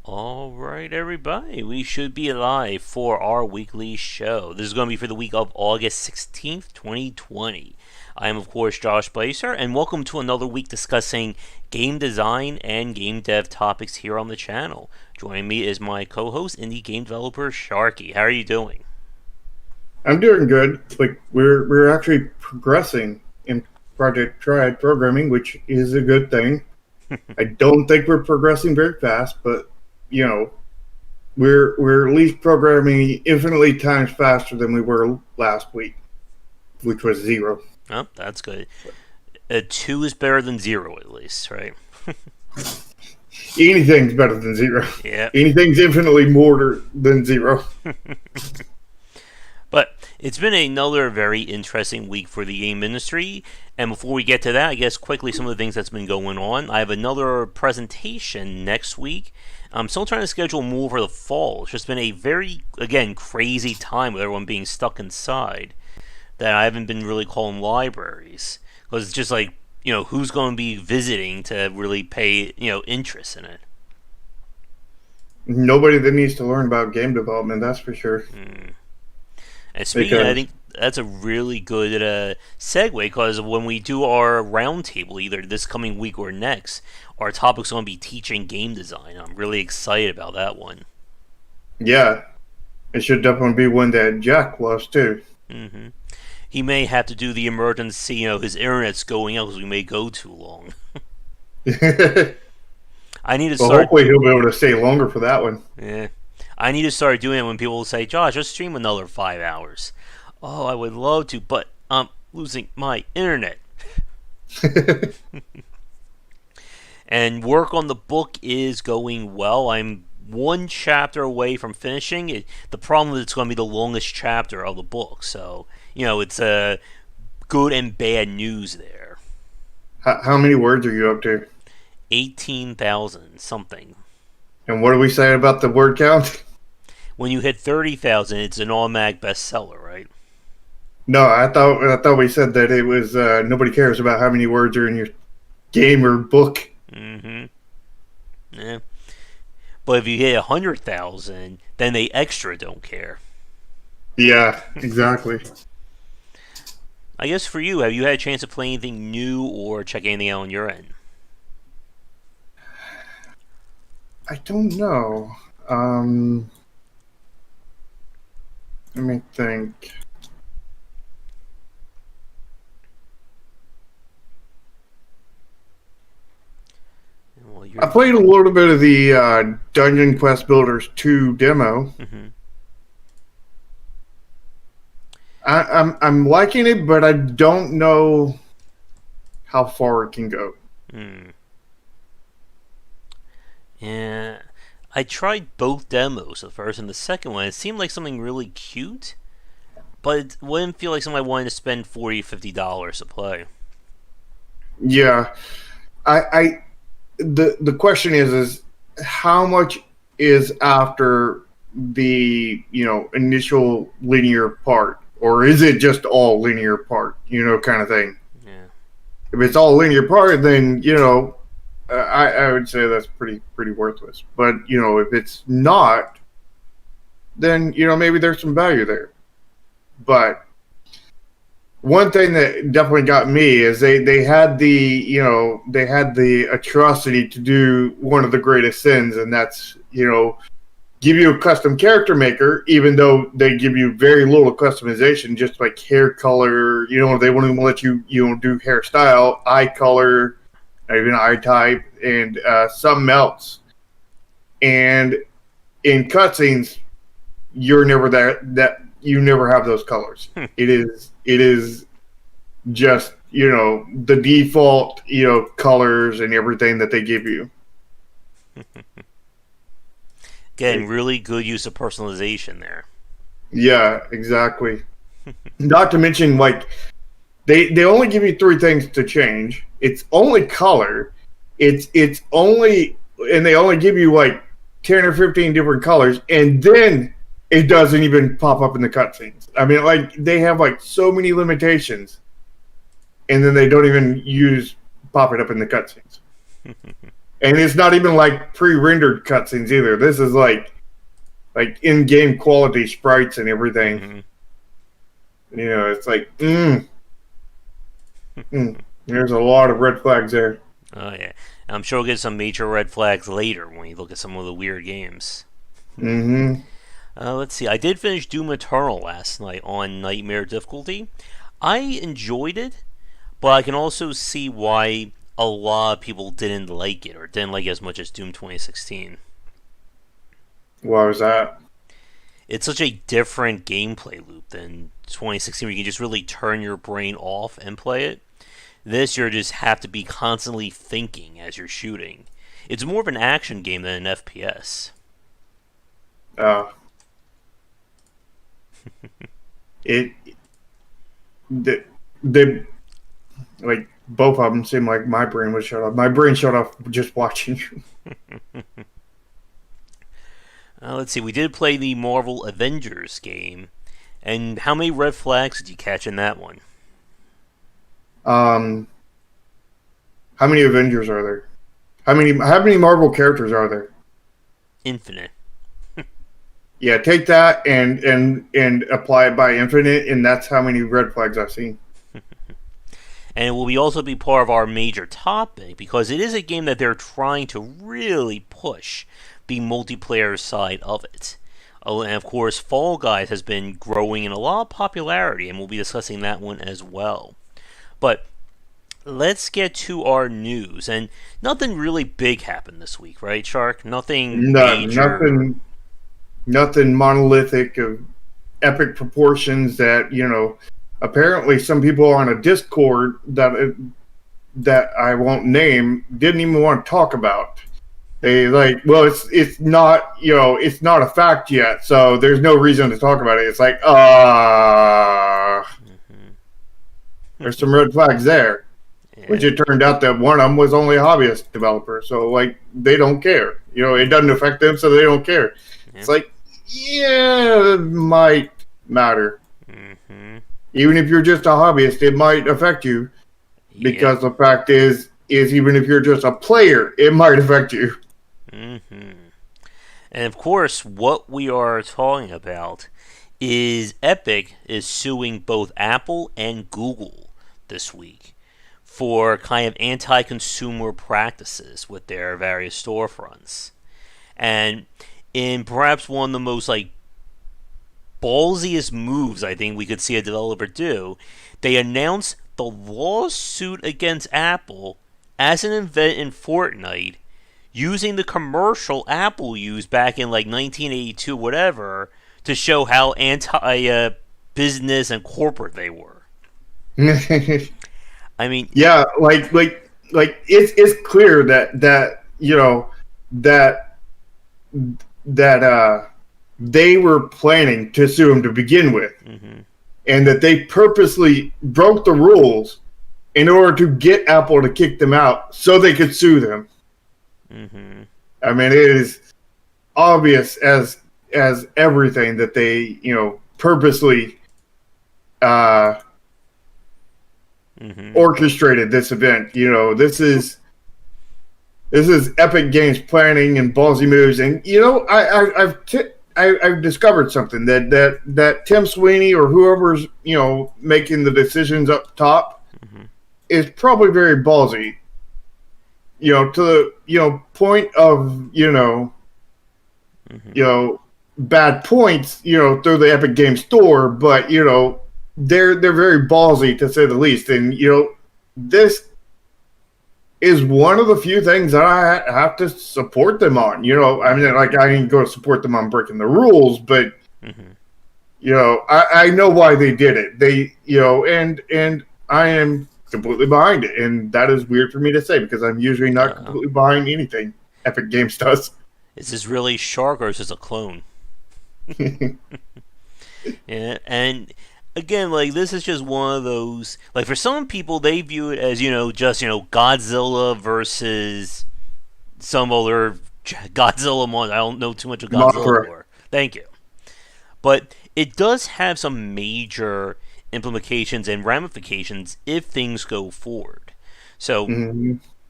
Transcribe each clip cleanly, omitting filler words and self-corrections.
All right, everybody. We should be live for our weekly show. This is going to be for the week of August 16th, 2020. I am, of course, Josh Bycer, and welcome to another week discussing game design and game dev topics here on the channel. Joining me is my co-host, indie game developer Sharky. How are you doing? I'm doing good. Like we're actually progressing in Project Triad programming, which is a good thing. I don't think we're progressing very fast, but you know, we're at least programming infinitely times faster than we were last week, which was 0. Oh, that's good. 2 is better than 0, at least, right? Anything's better than 0. Yeah. Anything's infinitely more than 0. But it's been another very interesting week for the game industry. And before we get to that, I guess quickly some of the things that's been going on. I have another presentation next week. I'm still trying to schedule more for the fall. It's just been a very, again, crazy time with everyone being stuck inside that I haven't been really calling libraries. Because it's just like, who's going to be visiting to really pay, interest in it? Nobody that needs to learn about game development, that's for sure. And speaking of, I think that's a really good segue, because when we do our roundtable, either this coming week or next, our topic's going to be teaching game design. I'm really excited about that one. Yeah, it should definitely be one that Jack loves too. Mm-hmm. He may have to do the emergency, his internet's going out because we may go too long. I need to Well, start. hopefully he'll be able to stay longer for that one. Yeah. I need to start doing it when people say, Josh, just stream another 5 hours. Oh, I would love to, but I'm losing my internet. And work on the book is going well. I'm one chapter away from finishing it. The problem is it's going to be the longest chapter of the book. So, it's good and bad news there. How many words are you up to? 18,000 something. And what do we say about the word count? When you hit 30,000, it's an automatic bestseller, right? No, I thought we said that it was nobody cares about how many words are in your game or book. Mm-hmm. Yeah. But if you hit 100,000, then they extra don't care. Yeah, exactly. I guess for you, have you had a chance to play anything new or check anything out on your end? I don't know. Let me think. Well, I played a little bit of the Dungeon Quest Builders 2 demo. Mm-hmm. I'm liking it, but I don't know how far it can go. Yeah, I tried both demos, the first and the second one. It seemed like something really cute, but it wouldn't feel like something I wanted to spend $40, $50 to play. Yeah, the question is how much is after the initial linear part, or is it just all linear part, kind of thing. Yeah. If it's all linear part, then I would say that's pretty worthless. But if it's not, then maybe there's some value there. But one thing that definitely got me is they had the atrocity to do one of the greatest sins, and that's give you a custom character maker, even though they give you very little customization, just like hair color. They won't even let you do hairstyle, eye color, not even eye type, and something else. And in cutscenes, you're never that you never have those colors. It is just the default colors and everything that they give you. Getting really good use of personalization there. Yeah, exactly. Not to mention, like, they only give you 3 things to change. It's only color. It's only, and they only give you like 10 or 15 different colors, and then it doesn't even pop up in the cutscenes. I mean, like, they have like so many limitations, and then they don't even pop it up in the cutscenes. and it's not even like pre-rendered cutscenes either. This is like in-game quality sprites and everything. Mm-hmm. You know, it's like, there's a lot of red flags there. Oh yeah, I'm sure we'll get some major red flags later when you look at some of the weird games. Mm-hmm. Let's see. I did finish Doom Eternal last night on Nightmare difficulty. I enjoyed it, but I can also see why a lot of people didn't like it or didn't like it as much as Doom 2016. Why was that? It's such a different gameplay loop than 2016 where you can just really turn your brain off and play it. This, you just have to be constantly thinking as you're shooting. It's more of an action game than an FPS. Uh, it they like both of them seem like my brain was shut off. My brain shut off just watching you. Let's see. We did play the Marvel Avengers game, and how many red flags did you catch in that one? How many Avengers are there? How many Marvel characters are there? Infinite. Yeah, take that and apply it by infinite, and that's how many red flags I've seen. And it will also be part of our major topic because it is a game that they're trying to really push the multiplayer side of it. Oh, and of course, Fall Guys has been growing in a lot of popularity, and we'll be discussing that one as well. But let's get to our news, and nothing really big happened this week, right, Shark? Nothing major. Nothing monolithic of epic proportions that, apparently some people on a Discord that I won't name didn't even want to talk about. They well, it's not, it's not a fact yet, so there's no reason to talk about it. It's like, there's some red flags there. Yeah. Which it turned out that one of them was only a hobbyist developer, so they don't care. It doesn't affect them, so they don't care. Yeah. It's like, yeah, it might matter. Mm-hmm. Even if you're just a hobbyist, it might affect you. Because the fact is even if you're just a player, it might affect you. Mm-hmm. And of course, what we are talking about is Epic is suing both Apple and Google this week for kind of anti-consumer practices with their various storefronts. And in perhaps one of the most ballsiest moves I think we could see a developer do, they announced the lawsuit against Apple as an event in Fortnite using the commercial Apple used back in 1982 whatever to show how anti-business and corporate they were. I mean, yeah, it's clear that they were planning to sue him to begin with, and that they purposely broke the rules in order to get Apple to kick them out so they could sue them. I mean, it is obvious as everything that they purposely orchestrated this event. This is Epic Games planning and ballsy moves, and I've discovered something that Tim Sweeney or whoever's making the decisions up top is probably very ballsy. To the point of bad points through the Epic Games Store, but they're very ballsy to say the least, and this is one of the few things that I have to support them on. I mean, I ain't going to support them on breaking the rules, but I know why they did it. They and I am completely behind it, and that is weird for me to say because I'm usually not completely behind anything Epic Games does. Is this really Shark or is this a clone? Yeah, and again, this is just one of those, for some people, they view it as, just, Godzilla versus some other Godzilla monster. I don't know too much of Godzilla lore. Thank you. But it does have some major implications and ramifications if things go forward. So,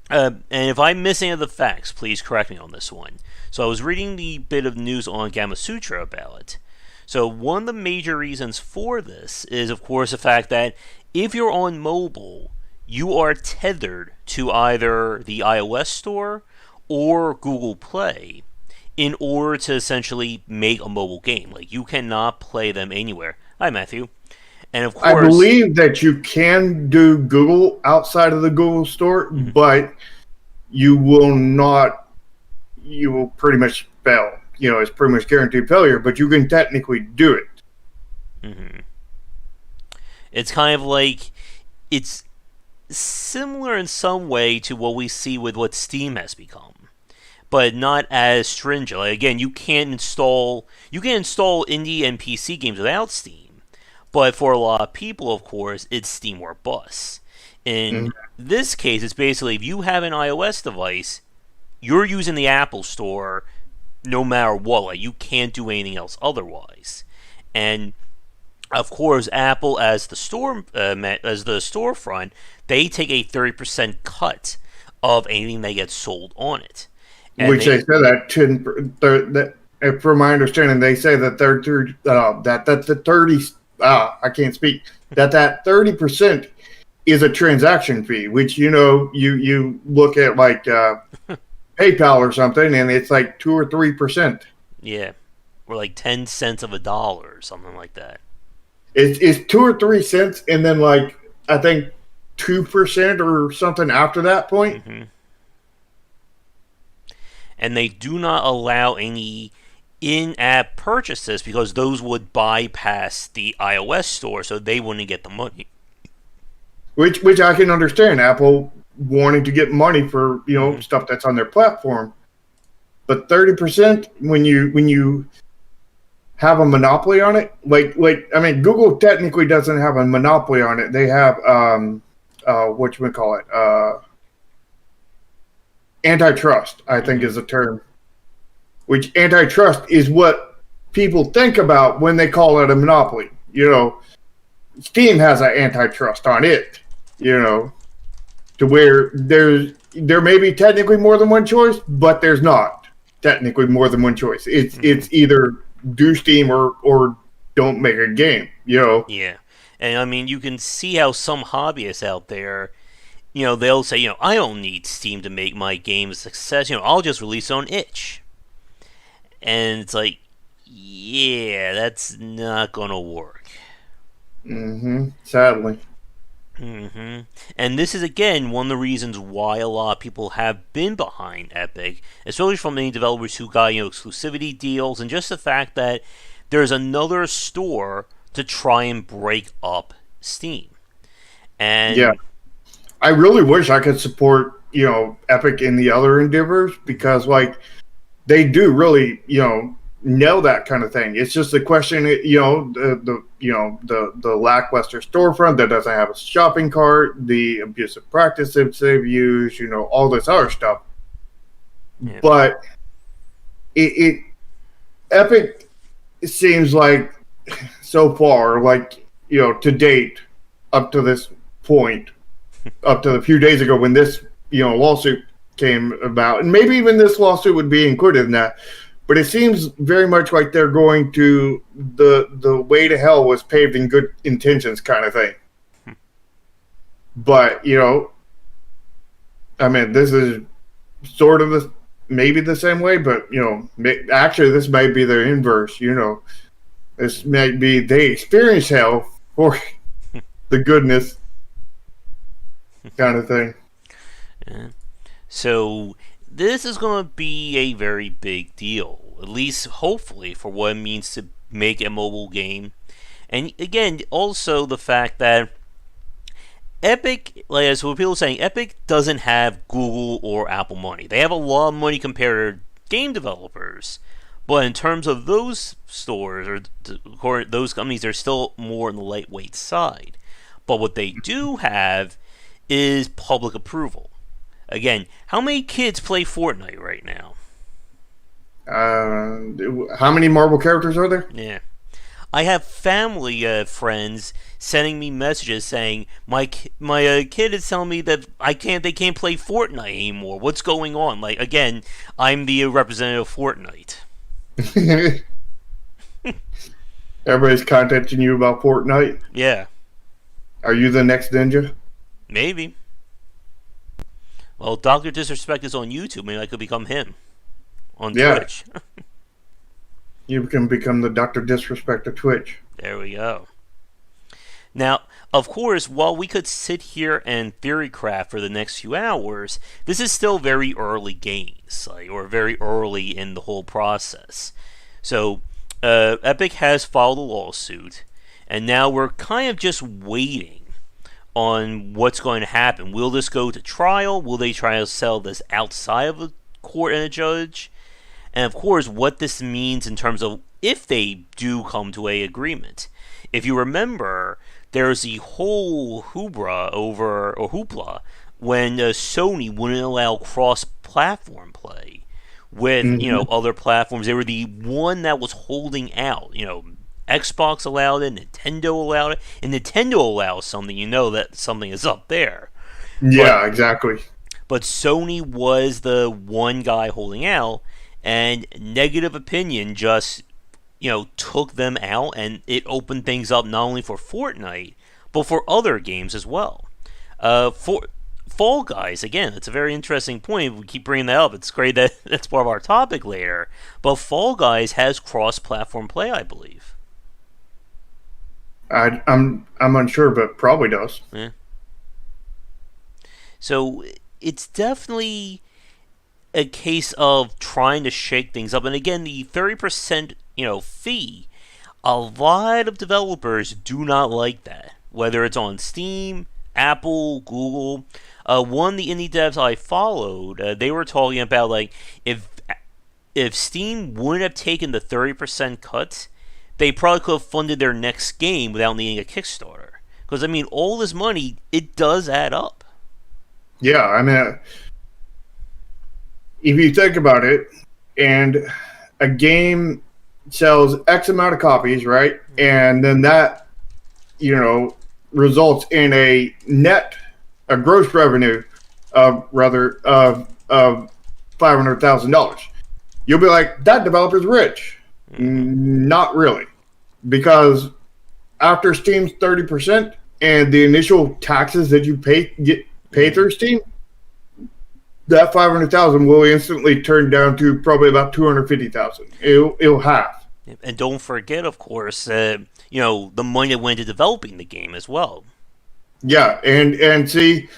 And if I'm missing any of the facts, please correct me on this one. So I was reading the bit of news on Gamasutra about it. So one of the major reasons for this is, of course, the fact that if you're on mobile, you are tethered to either the iOS store or Google Play in order to essentially make a mobile game. Like, you cannot play them anywhere. Hi, Matthew. And of I course, believe that you can do Google outside of the Google store, mhm, but you will not. You will pretty much fail. It's pretty much guaranteed failure. But you can technically do it. mhm. It's kind of like it's similar in some way to what we see with what Steam has become, but not as stringent. Like, again, you can install indie and PC games without Steam, but for a lot of people, of course, it's Steam or bust. In Mhm. this case, it's basically if you have an iOS device, you're using the Apple Store no matter what. Like, you can't do anything else otherwise. And of course, Apple as the storefront, they take a 30% cut of anything that gets sold on it, and Which they they say that from my understanding, they say that that the 30 I can't speak that 30% is a transaction fee, which you look at like PayPal or something, and it's like 2 or 3%. yeah, or like 10 cents of a dollar or something like that. It's 2 or 3 cents, and then like I think 2% or something after that point. hmm And they do not allow any in-app purchases because those would bypass the iOS store, so they wouldn't get the money. Which I can understand Apple wanting to get money for hmm stuff that's on their platform, but 30% when you have a monopoly on it, like I mean, Google technically doesn't have a monopoly on it. They have what you would call it, antitrust, I think hmm is the term. Which antitrust is what people think about when they call it a monopoly. Steam has an antitrust on it. You know, to where there may be technically more than one choice, but there's not technically more than one choice. It's hmm it's either do Steam or don't make a game. Yeah, and I mean, you can see how some hobbyists out there, they'll say, I don't need Steam to make my game a success. I'll just release it on itch. And it's like, yeah, that's not gonna work. Sadly. hmm And this is again one of the reasons why a lot of people have been behind Epic, especially from many developers who got exclusivity deals, and just the fact that there's another store to try and break up Steam. Yeah, And I really wish I could support Epic in the other endeavors, because like they do really nail that kind of thing. It's just a question, the lackluster storefront that doesn't have a shopping cart, the abusive practices they've used, all this other stuff. yeah, But it Epic, it seems like so far, like to date, up to this point, up to a few days ago when this lawsuit came about, and maybe even this lawsuit would be included in that. But it seems very much like they're going to the way to hell was paved in good intentions kind of thing. But I mean, this is sort of maybe the same way, but actually, this might be the inverse. This might be they experience hell for the goodness kind of thing. yeah. So this is going to be a very big deal, at least hopefully for what it means to make a mobile game. And again, also the fact that Epic, like as what people are saying, Epic doesn't have Google or Apple money. They have a lot of money compared to game developers, but in terms of those stores or those companies, they're still more on the lightweight side. But what they do have is public approval. Again, how many kids play Fortnite right now? How many Marvel characters are there? Yeah, I have family friends sending me messages saying my kid is telling me that they can't play Fortnite anymore. What's going on? Like again, I'm the representative of Fortnite. Everybody's contacting you about Fortnite. Yeah, Are you the next ninja? maybe. Well, Doctor Disrespect is on YouTube. Maybe I could become him on Yeah. Twitch. You can become the Dr. Disrespect of Twitch. There we go. Now, of course, while we could sit here and theorycraft for the next few hours, this is still very early games, or very early in the whole process. So, Epic has filed a lawsuit, and now we're kind of just waiting on what's going to happen. Will this go to trial? Will they try to sell this outside of a court and a judge? And of course, what this means in terms of if they do come to a agreement. If you remember, there's the whole hoopla when Sony wouldn't allow cross-platform play with other platforms. They were the one that was holding out. Xbox allowed it, Nintendo allowed it, and Nintendo allows something. That something is up there. Yeah, exactly. But Sony was the one guy holding out, and negative opinion just took them out, and it opened things up not only for Fortnite but for other games as well. For Fall Guys, again, it's a very interesting point. We keep bringing that up. It's great that that's part of our topic later. But Fall Guys has cross-platform play, I believe. I'm unsure, but probably does. Yeah. So it's definitely a case of trying to shake things up. And again, the 30% fee, a lot of developers do not like that. Whether it's on Steam, Apple, Google. One of the indie devs I followed, they were talking about like if Steam wouldn't have taken the 30% cut, they probably could have funded their next game without needing a Kickstarter. Because I mean, all this money, it does add up. Yeah, I mean, if you think about it, and a game sells X amount of copies, right? And then that, results in a gross revenue of $500,000. You'll be like, that developer's rich. Not really, because after Steam's 30% and the initial taxes that you pay through Steam, that $500,000 will instantly turn down to probably about $250,000. It'll half. And don't forget, of course, the money that went into developing the game as well. Yeah, and see,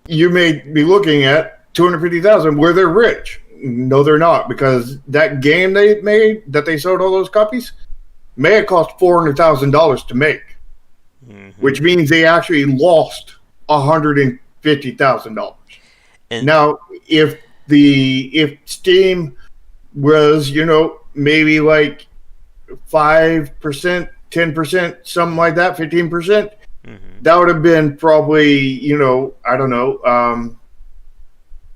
you may be looking at $250,000 where they're rich. No, they're not, because that game they made that they sold all those copies may have cost $400,000 to make, which means they actually lost $150,000. And now, if Steam was, maybe like 5%, 10%, something like that, 15%, that would have been probably, I don't know,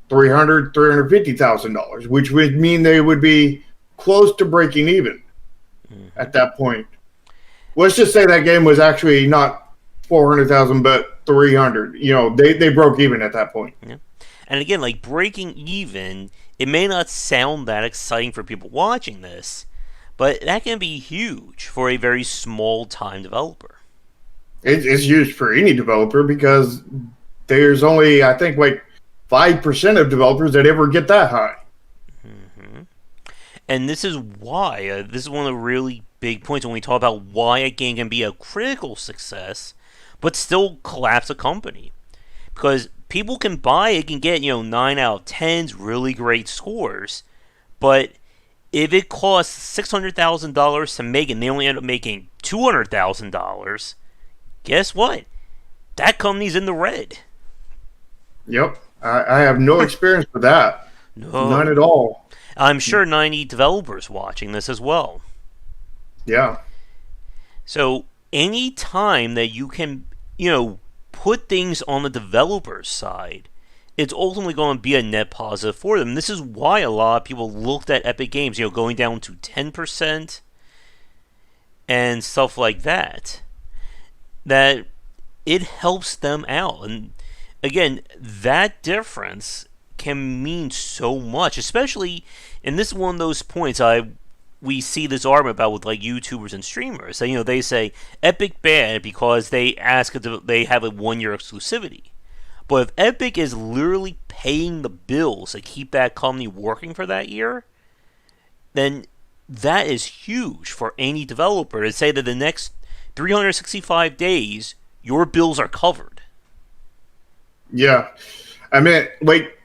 $350,000, which would mean they would be close to breaking even at that point. Let's just say that game was actually not 400,000, but 300. They broke even at that point. Yeah. And again, like breaking even, it may not sound that exciting for people watching this, but that can be huge for a very small time developer. It's huge for any developer because there's only, I think, like 5% of developers that ever get that high. And this is why, this is one of the really big points when we talk about why a game can be a critical success, but still collapse a company. Because people can buy it, can get, 9 out of 10s, really great scores, but if it costs $600,000 to make and they only end up making $200,000, guess what? That company's in the red. Yep. I have no experience with that. No. None at all. I'm sure 90 developers watching this as well. Yeah. So any time that you can, put things on the developer's side, it's ultimately going to be a net positive for them. This is why a lot of people looked at Epic Games, going down to 10%. and stuff like that, that it helps them out. And again, that difference can mean so much, especially, and this is one of those points we see this argument about with like YouTubers and streamers. So, they say Epic bad because they ask if they have a 1 year exclusivity. But if Epic is literally paying the bills to keep that company working for that year, then that is huge for any developer to say that the next 365 days your bills are covered. Yeah. I mean, like,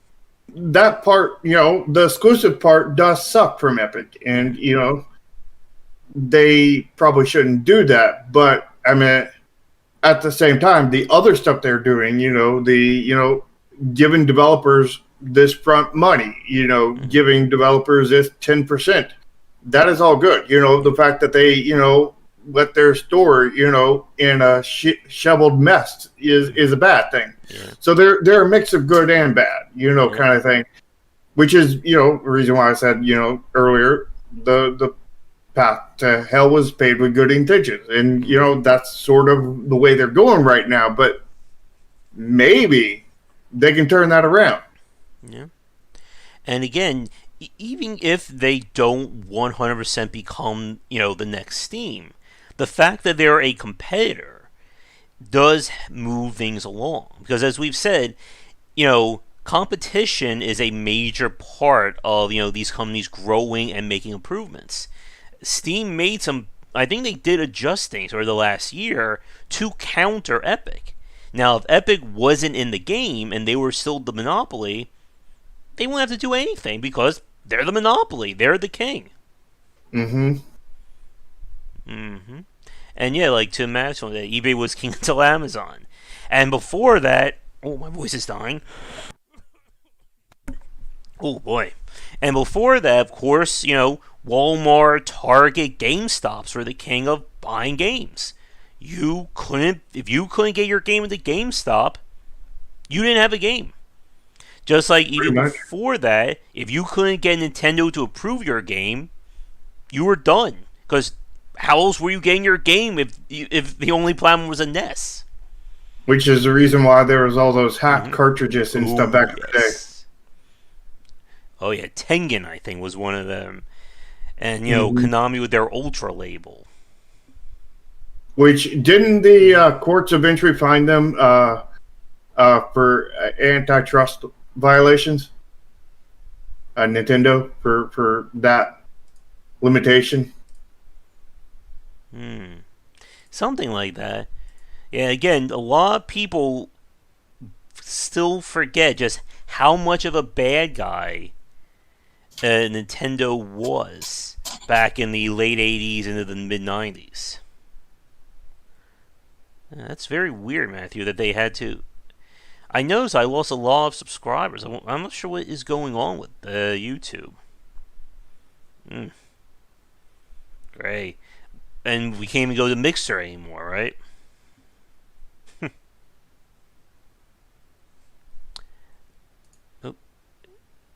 that part, the exclusive part does suck from Epic. And, they probably shouldn't do that. But, I mean, at the same time, the other stuff they're doing, giving developers this front money, giving developers this 10%, that is all good. The fact that they, let their store, in a shoveled mess is a bad thing. Yeah. So they're a mix of good and bad, kind of thing, which is, the reason why I said, earlier, the path to hell was paved with good intentions. And, that's sort of the way they're going right now. But maybe they can turn that around. Yeah. And again, even if they don't 100% become, the next Steam, the fact that they're a competitor does move things along. Because as we've said, competition is a major part of, these companies growing and making improvements. Steam made some, I think they did adjust things over the last year to counter Epic. Now, if Epic wasn't in the game and they were still the monopoly, they wouldn't have to do anything because they're the monopoly. They're the king. Mm-hmm. Mm-hmm. And yeah, like to imagine that eBay was king until Amazon. And before that, oh, my voice is dying. Oh boy. And before that, of course, Walmart, Target, GameStops were the king of buying games. If you couldn't get your game into GameStop, you didn't have a game. Just like even before that, if you couldn't get Nintendo to approve your game, you were done. Because how else were you getting your game if the only platform was a NES? Which is the reason why there was all those hacked cartridges and stuff back in the day. Oh yeah, Tengen I think was one of them, and Konami with their Ultra label. Which didn't the courts eventually find them for antitrust violations? Nintendo for that limitation. Something like that. Yeah, again, a lot of people still forget just how much of a bad guy Nintendo was back in the late 80s into the mid 90s. That's very weird, Matthew, that they had to. I noticed I lost a lot of subscribers. I'm not sure what is going on with YouTube. Great. And we can't even go to Mixer anymore, right?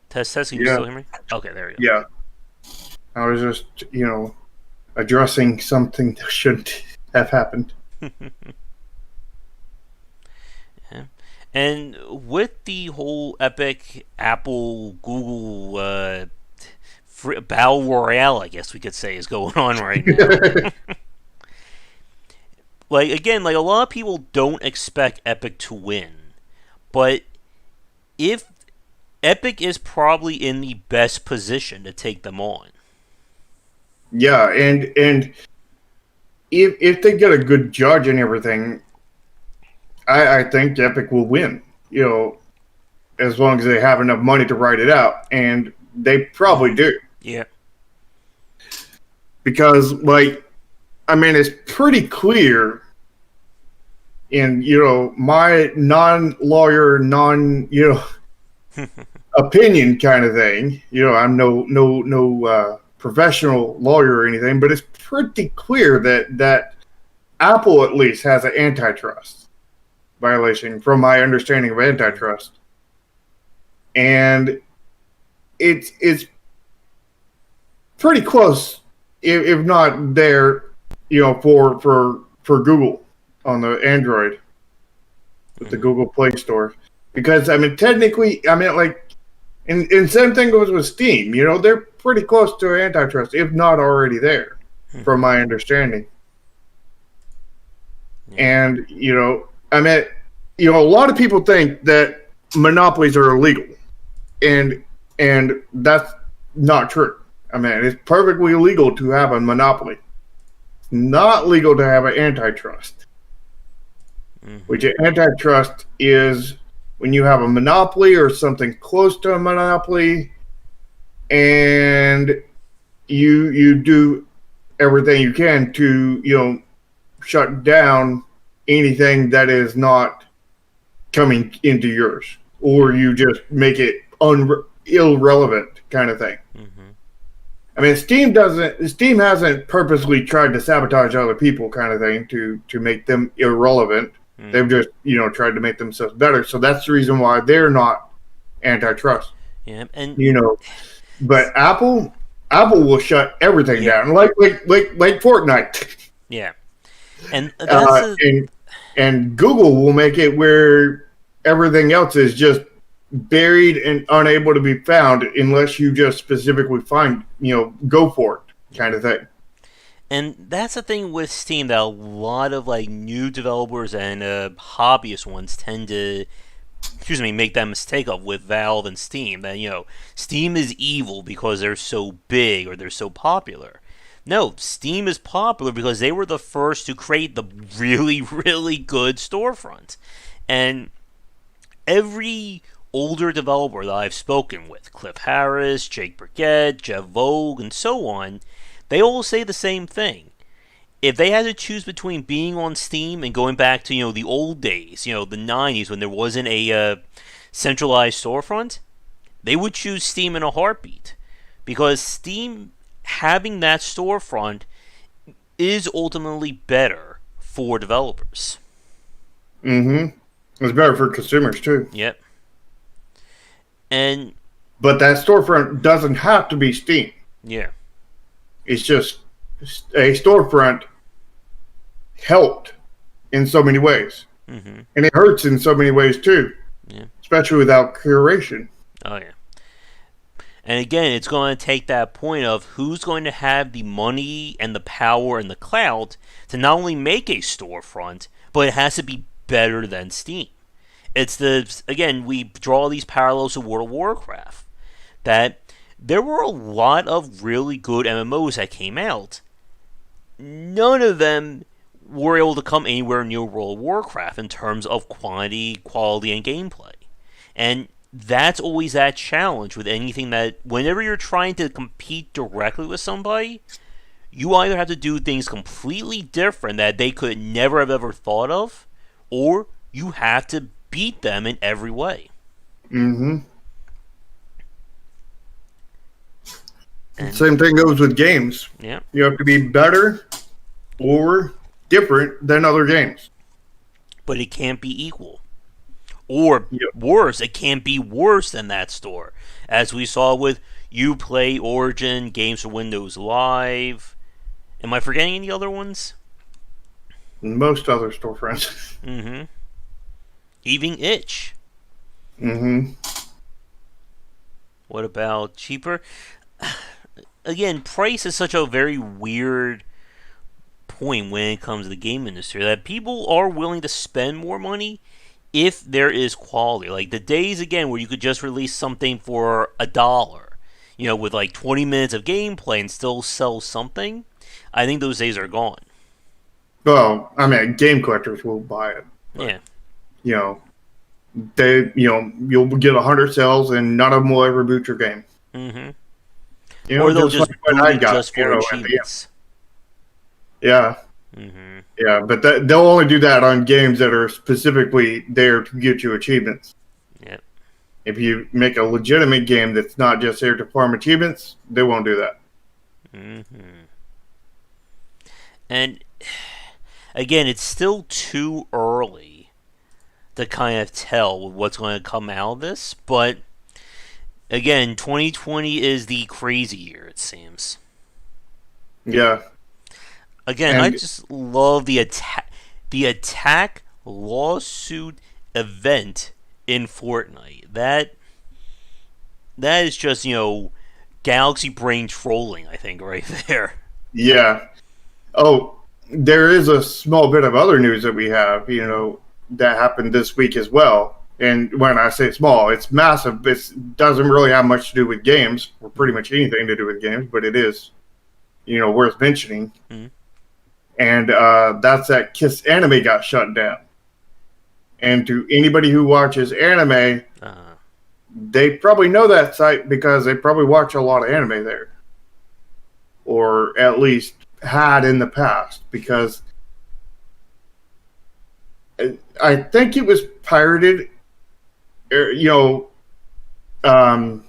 Test, can you still hear me? Okay, there we go. Yeah. I was just, addressing something that shouldn't have happened. Yeah. And with the whole Epic, Apple, Google battle royale, I guess we could say, is going on right now. Again, a lot of people don't expect Epic to win. But if Epic is probably in the best position to take them on. Yeah, and if they get a good judge and everything, I think Epic will win. As long as they have enough money to write it out, and they probably do. Yeah. Because, it's pretty clear in, my non-lawyer, opinion kind of thing. I'm no professional lawyer or anything, but it's pretty clear that Apple at least has an antitrust violation from my understanding of antitrust. And it's pretty close, if not there, for Google on the Android with the Google Play Store, because I mean technically, I mean like, and same thing goes with Steam. They're pretty close to antitrust, if not already there, from my understanding. And I mean, a lot of people think that monopolies are illegal, and that's not true. I mean, it's perfectly legal to have a monopoly. Not legal to have an antitrust. Which antitrust is when you have a monopoly or something close to a monopoly, and you do everything you can to shut down anything that is not coming into yours, or you just make it irrelevant kind of thing. I mean, Steam hasn't purposely tried to sabotage other people kind of thing to make them irrelevant. They've just tried to make themselves better. So that's the reason why they're not antitrust. Yeah, and but Apple will shut everything down, like Fortnite. Yeah, and that's and Google will make it where everything else is just buried and unable to be found unless you just specifically find, go for it kind of thing. And that's the thing with Steam that a lot of like new developers and hobbyist ones tend to, make that mistake of with Valve and Steam. That Steam is evil because they're so big or they're so popular. No, Steam is popular because they were the first to create the really, really good storefront. And every older developer that I've spoken with, Cliff Harris, Jake Burkett, Jeff Vogue, and so on, they all say the same thing. If they had to choose between being on Steam and going back to, the old days, the 90s when there wasn't a centralized storefront, they would choose Steam in a heartbeat. Because Steam having that storefront is ultimately better for developers. It's better for consumers too. Yep. But that storefront doesn't have to be Steam. Yeah. It's just a storefront helped in so many ways. And it hurts in so many ways too. Yeah. Especially without curation. Oh, yeah. And again, it's going to take that point of who's going to have the money and the power and the clout to not only make a storefront, but it has to be better than Steam. Again, we draw these parallels to World of Warcraft. That there were a lot of really good MMOs that came out. None of them were able to come anywhere near World of Warcraft in terms of quantity, quality, and gameplay. And that's always that challenge with anything that whenever you're trying to compete directly with somebody, you either have to do things completely different that they could never have ever thought of, or you have to beat them in every way. And same thing goes with games. Yeah. You have to be better or different than other games. But it can't be equal. Or worse, it can't be worse than that store. As we saw with Uplay, Origin, Games for Windows Live. Am I forgetting any other ones? Most other storefronts. Even Itch. What about cheaper? Again, price is such a very weird point when it comes to the game industry that people are willing to spend more money if there is quality. Like the days again where you could just release something for $1, with like 20 minutes of gameplay and still sell something. I think those days are gone. Well, I mean, game collectors will buy it. But, yeah. You'll get 100 sales and none of them will ever boot your game. Or they'll just boot it just for achievements. Yeah. Yeah, but they'll only do that on games that are specifically there to get you achievements. Yep. If you make a legitimate game that's not just there to farm achievements, they won't do that. And again, it's still too early to kind of tell what's going to come out of this, but again, 2020 is the crazy year, it seems. Yeah. Again, I And just love the attack lawsuit event in Fortnite. That is just galaxy brain trolling. I think right there. yeah. Oh, there is a small bit of other news that we have, that happened this week as well. And when I say small, it's massive. It doesn't really have much to do with games, or pretty much anything to do with games, but it is, worth mentioning. Mm-hmm. And that's that Kiss Anime got shut down. And to anybody who watches anime, Uh, they probably know that site because they probably watch a lot of anime there, or at least had in the past. Because I think it was pirated, um,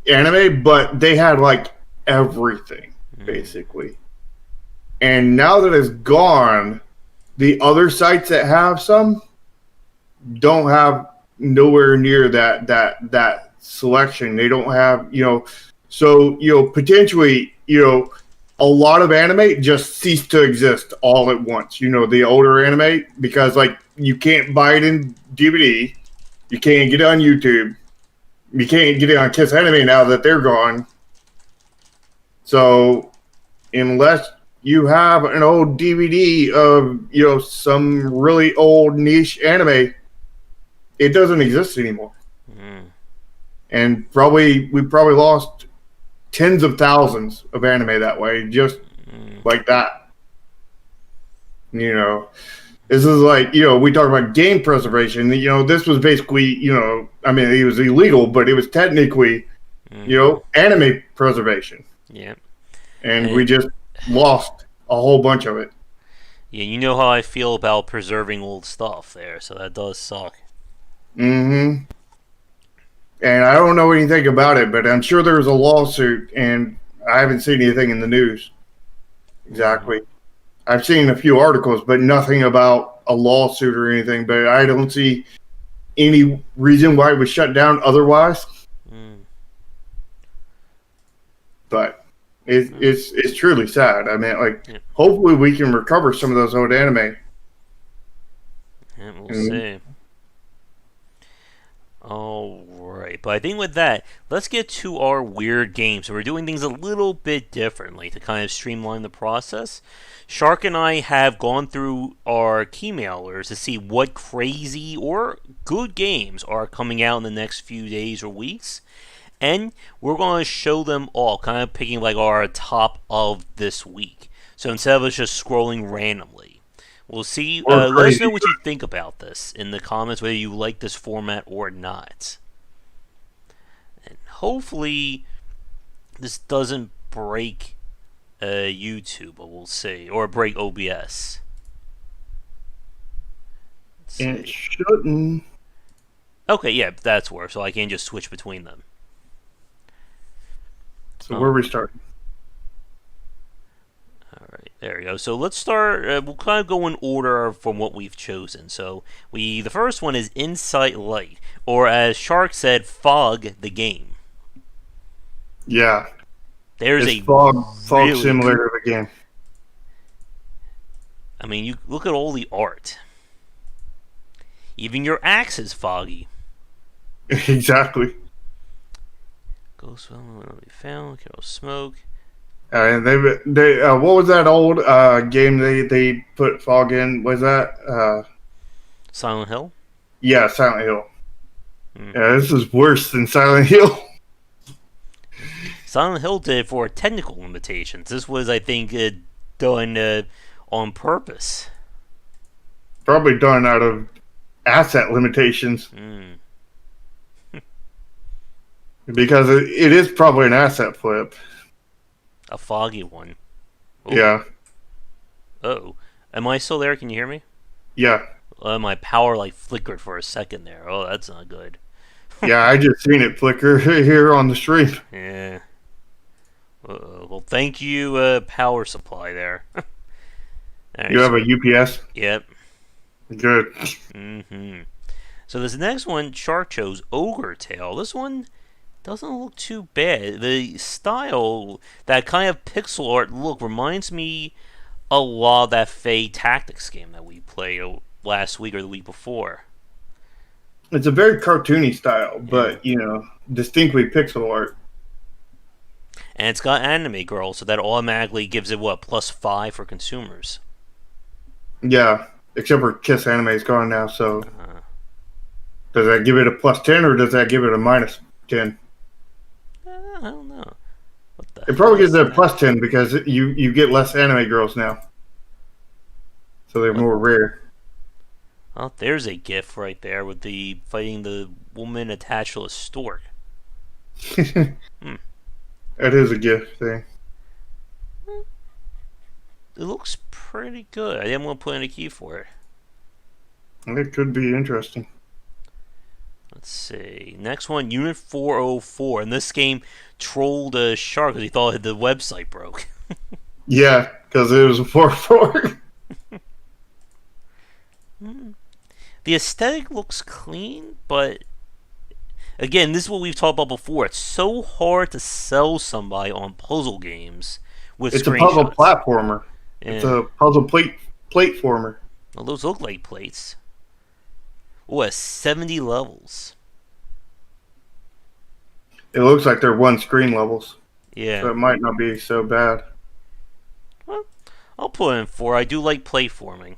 anime, but they had like everything basically. And now that it's gone, the other sites that have some don't have nowhere near that selection. They don't have, so potentially, a lot of anime just ceased to exist all at once. The older anime, because like you can't buy it in DVD, you can't get it on YouTube, you can't get it on Kiss Anime now that they're gone. So unless you have an old DVD of some really old niche anime, it doesn't exist anymore. And we probably lost tens of thousands of anime that way, just like that. This is like, we talk about game preservation. This was basically, I mean, it was illegal, but it was technically, anime preservation. yeah. And we just lost a whole bunch of it. Yeah, you know how I feel about preserving old stuff there, so that does suck. Mm-hmm. And I don't know anything about it, but I'm sure there's a lawsuit, and I haven't seen anything in the news. Exactly. I've seen a few articles, but nothing about a lawsuit or anything. But I don't see any reason why it was shut down otherwise. But it's truly sad. I mean, hopefully we can recover some of those old anime. Yeah, we'll see. Alright, but I think with that, let's get to our weird game. So we're doing things a little bit differently to kind of streamline the process. Shark and I have gone through our key mailers to see what crazy or good games are coming out in the next few days or weeks. And we're going to show them all, kind of picking like our top of this week. So instead of us just scrolling randomly. We'll see. Let us know what you think about this in the comments, whether you like this format or not. And hopefully this doesn't break YouTube, but we'll see. Or break OBS. It shouldn't. Okay, yeah, that's worse. So I can just switch between them. So where are we starting? Alright, there we go. So let's start, we'll kind of go in order from what we've chosen. So the first one is Insight Light, or as Shark said, Fog the game. Yeah. There's it's a fog really simulator of a game. I mean, you look at all the art. Even your axe is foggy. Exactly. Ghost will be found. Kill smoke. And they what was that old game they put fog in? Was that Silent Hill? Yeah, Silent Hill. Yeah, this is worse than Silent Hill. Silent Hill did it for technical limitations. This was, I think, done on purpose. Probably done out of asset limitations. Because it is probably an asset flip. A foggy one. Ooh. Yeah. Oh. Am I still there? Can you hear me? Yeah. My power flickered for a second there. Oh, that's not good. Yeah, I just seen it flicker here on the stream. Yeah. Well, thank you, power supply there. You have a UPS? Yep. Good. So this next one, Shark chose Ogre Tail. This one Doesn't look too bad. The style, that kind of pixel art look, reminds me a lot of that Fae Tactics game that we played last week or the week before. It's a very cartoony style, Yeah. but distinctly pixel art. And it's got Anime Girl, so that automatically gives it what, +5 for consumers. Yeah, except for Kiss Anime's gone now. So Uh, does that give it a +10 or does that give it a -10? I don't know. What the It hell probably gives is it a that? +10 because you get less anime girls now, so they're What? more rare. Oh, there's a GIF right there with the fighting the woman attached to a stork. That Hmm. is a gift thing. It looks pretty good. I didn't want to put in a key for it. It could be interesting. Let's see. Next one, Unit 404. And this game trolled a shark because he thought the website broke. Yeah, because it was a 4-4. The aesthetic looks clean, but again, this is what we've talked about before. It's so hard to sell somebody on puzzle games with It's a puzzle screenshots. platformer. It's Yeah. a puzzle plateformer. Well, those look like plates. Oh, it has 70 levels. It looks like they're one screen levels, so Yeah. it might not be so bad. Well, I'll put in 4. I do like platforming.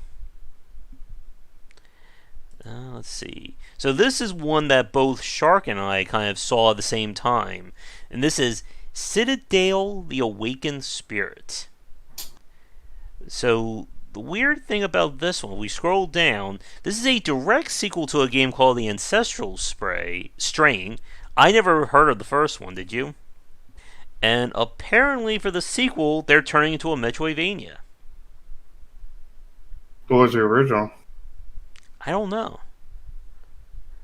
Let's see. So this is one that both Shark and I kind of saw at the same time. And this is Citadel the Awakened Spirit. So the weird thing about this one, we scroll down, this is a direct sequel to a game called the Ancestral Strain. I never heard of the first one, did you? And apparently for the sequel, they're turning into a Metroidvania. What was the original? I don't know.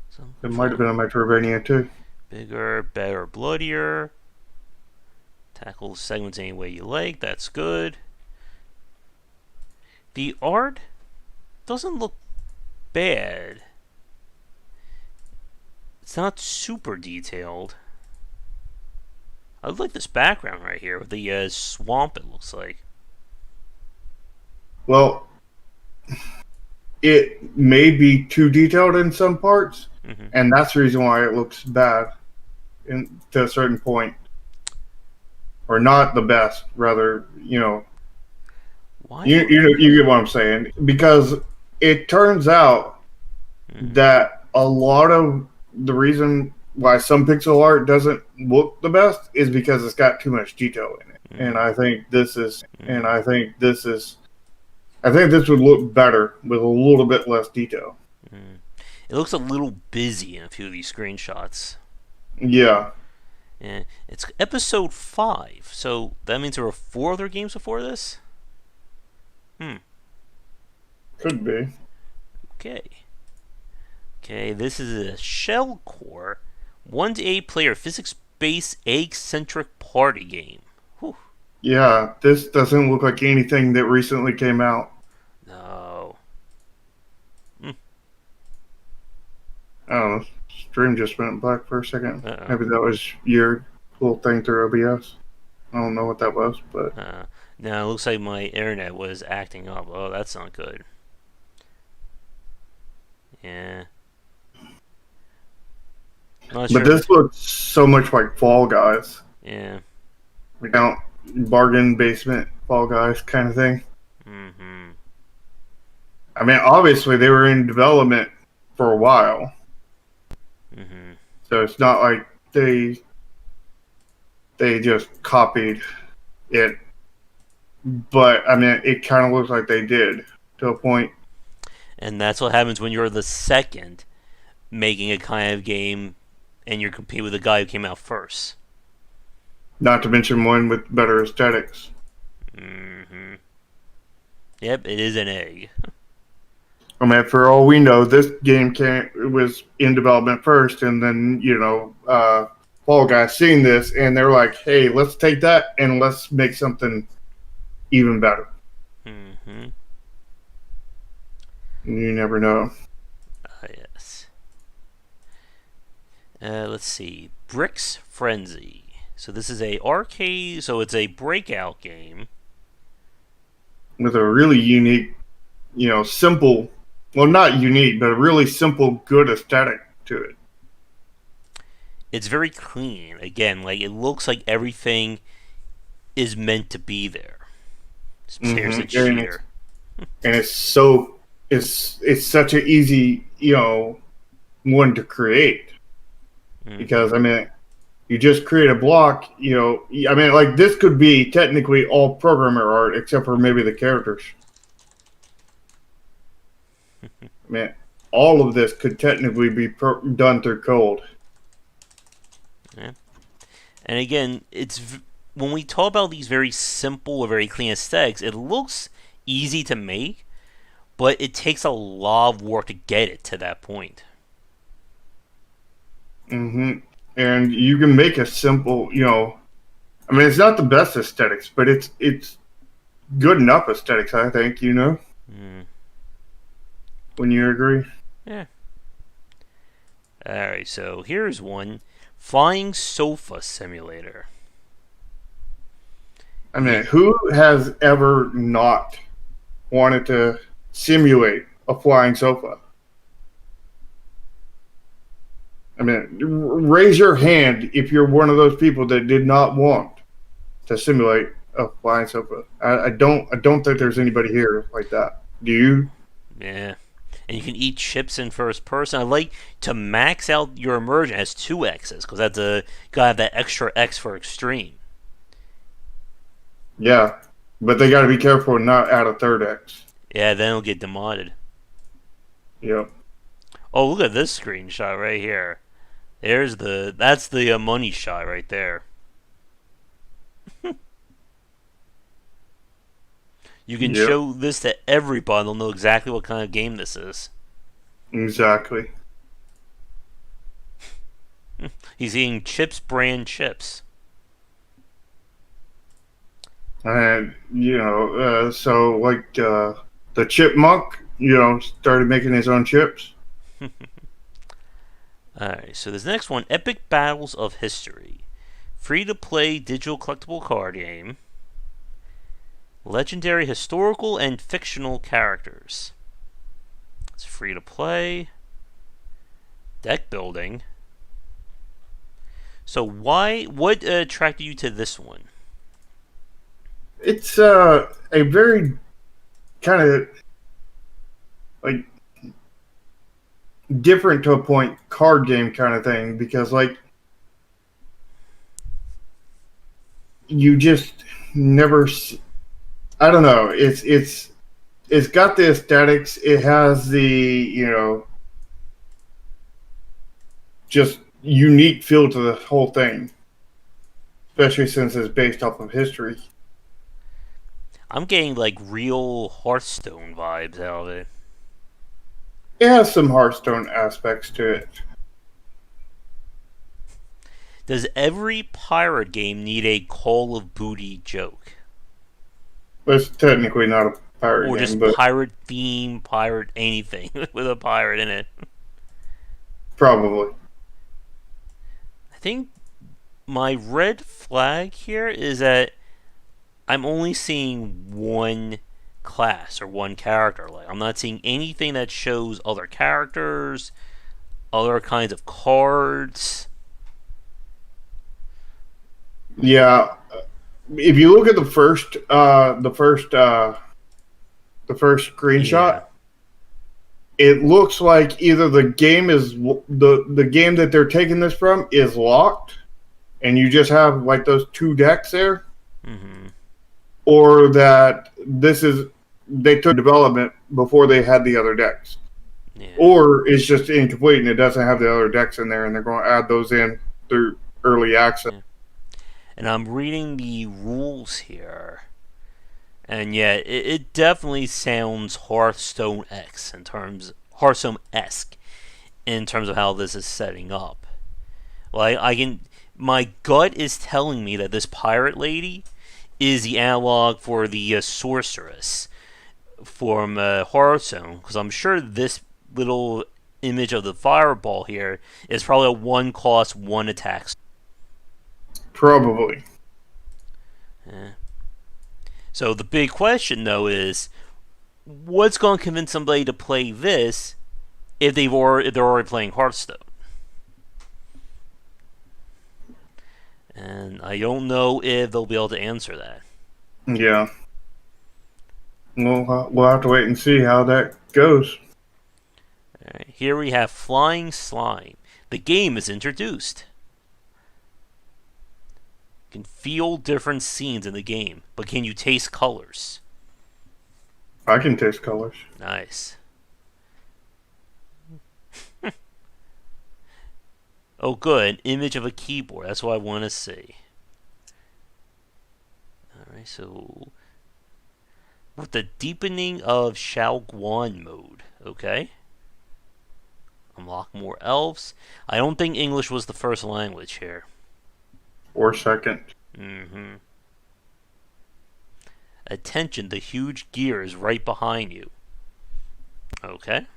So, It might have been a Metroidvania too. bigger, better, bloodier. Tackle segments any way you like. That's good. The art doesn't look bad. It's not super detailed. I like this background right here with the swamp, it looks like. Well, it may be too detailed in some parts, Mm-hmm. and that's the reason why it looks bad to a certain point, or not the best. Rather, Why you do. you get what I'm saying, because it turns out Mm, that a lot of the reason why some pixel art doesn't look the best is because it's got too much detail in it. And mm, I think this is, and mm, I think this is, I think this would look better with a little bit less detail. mm. It looks a little busy in a few of these screenshots. Yeah, Yeah, it's episode 5, so that means there were 4 other games before this? Hmm, could be. okay. Okay, this is a shell core 1 to 8 player physics based egg centric party game. Whew. Yeah, this doesn't look like anything that recently came out. No. Mm, I don't know. Stream just went black for a second. uh Maybe that was your little thing through OBS. I don't know what that was, but oh. Now it looks like my internet was acting up. Oh, that's not good. Yeah. Not but sure. this looks so much like Fall Guys. Yeah. Like out bargain basement Fall Guys kind of thing. Mm-hmm. I mean, obviously they were in development for a while, Mm-hmm. so it's not like they just copied it. But I mean, it kind of looks like they did to a point. And that's what happens when you're the second making a kind of game and you're competing with the guy who came out first. Not to mention one with better aesthetics. Mm-hmm. Yep, it is an egg. I mean, for all we know, this game was in development first, and then Fall Guys seen this, and they're like, "Hey, let's take that and let's make something even better." Mm-hmm. You never know. Yes. Let's see. Bricks Frenzy. So this is a arcade. So it's a breakout game. with a really unique, simple, well, not unique, but a really simple, good aesthetic to it. It's very clean. Again, like it looks like everything is meant to be there. There's a And it's cheater. and it's so it's such an easy one to create Mm-hmm. because I mean you just create a block. I mean, like this could be technically all programmer art except for maybe the characters. I mean, all of this could technically be done through code. Yeah. And again, when we talk about these very simple or very clean aesthetics, it looks easy to make, but it takes a lot of work to get it to that point. And you can make a simple, I mean, it's not the best aesthetics, but it's good enough aesthetics, I think. Mm. When you agree. Yeah. All right. So here's one: Flying Sofa Simulator. I You, mean, who has ever not wanted to simulate a flying sofa? I mean, raise your hand if you're one of those people that did not want to simulate a flying sofa. I don't think there's anybody here like that. Do you? yeah. And you can eat chips in first person. I like to max out your immersion as two X's because that's a gotta have that extra X for extreme. Yeah, but they got to be careful and not add a third X. Yeah, then it'll get demodded. Yep. Oh, look at this screenshot right here. That's the money shot right there. You can Yep. show this to everybody; they'll know exactly what kind of game this is. Exactly. He's eating Chips brand chips. And so like the chipmunk, started making his own chips. Alright, so this next one: Epic Battles of History. Free to play digital collectible card game. Legendary historical and fictional characters. It's free to play. Deck building. So what attracted you to this one? It's a very kind of like different to a point card game kind of thing because like you just never. I don't know. It's got the aesthetics. It has the just unique feel to the whole thing, especially since it's based off of history. I'm getting like real Hearthstone vibes out of it. It has some Hearthstone aspects to it. Does every pirate game need a Call of Booty joke? But it's technically not a pirate Or game, just but pirate theme, pirate anything with a pirate in it? probably. I think my red flag here is that I'm only seeing one class or one character. Like I'm not seeing anything that shows other characters, other kinds of cards. Yeah. If you look at the first Yeah. screenshot, it looks like either the game is the game that they're taking this from is locked, and you just have like those two decks there, Mm-hmm. or that they took development before they had the other decks, Yeah. or it's just incomplete and it doesn't have the other decks in there, and they're going to add those in through early access. Yeah. And I'm reading the rules here. And yeah, it definitely sounds Hearthstone X in terms Hearthstone esque in terms of how this is setting up. Like my gut is telling me that this pirate lady is the analog for the sorceress from Hearthstone, because I'm sure this little image of the fireball here is probably a 1 cost, 1 attack. Probably. Yeah. So the big question, though, is what's going to convince somebody to play this if they're already playing Hearthstone? And I don't know if they'll be able to answer that. Yeah. We'll have to wait and see how that goes. Right, here we have Flying Slime. The game is introduced. You can feel different scenes in the game, but can you taste colors? I can taste colors. Nice. Oh, good. An image of a keyboard. That's what I want to see. Alright, so with the deepening of Shaoguan mode. Okay. Unlock more elves. I don't think English was the first language here. Or second. Mm-hmm. Attention, the huge gear is right behind you. Okay.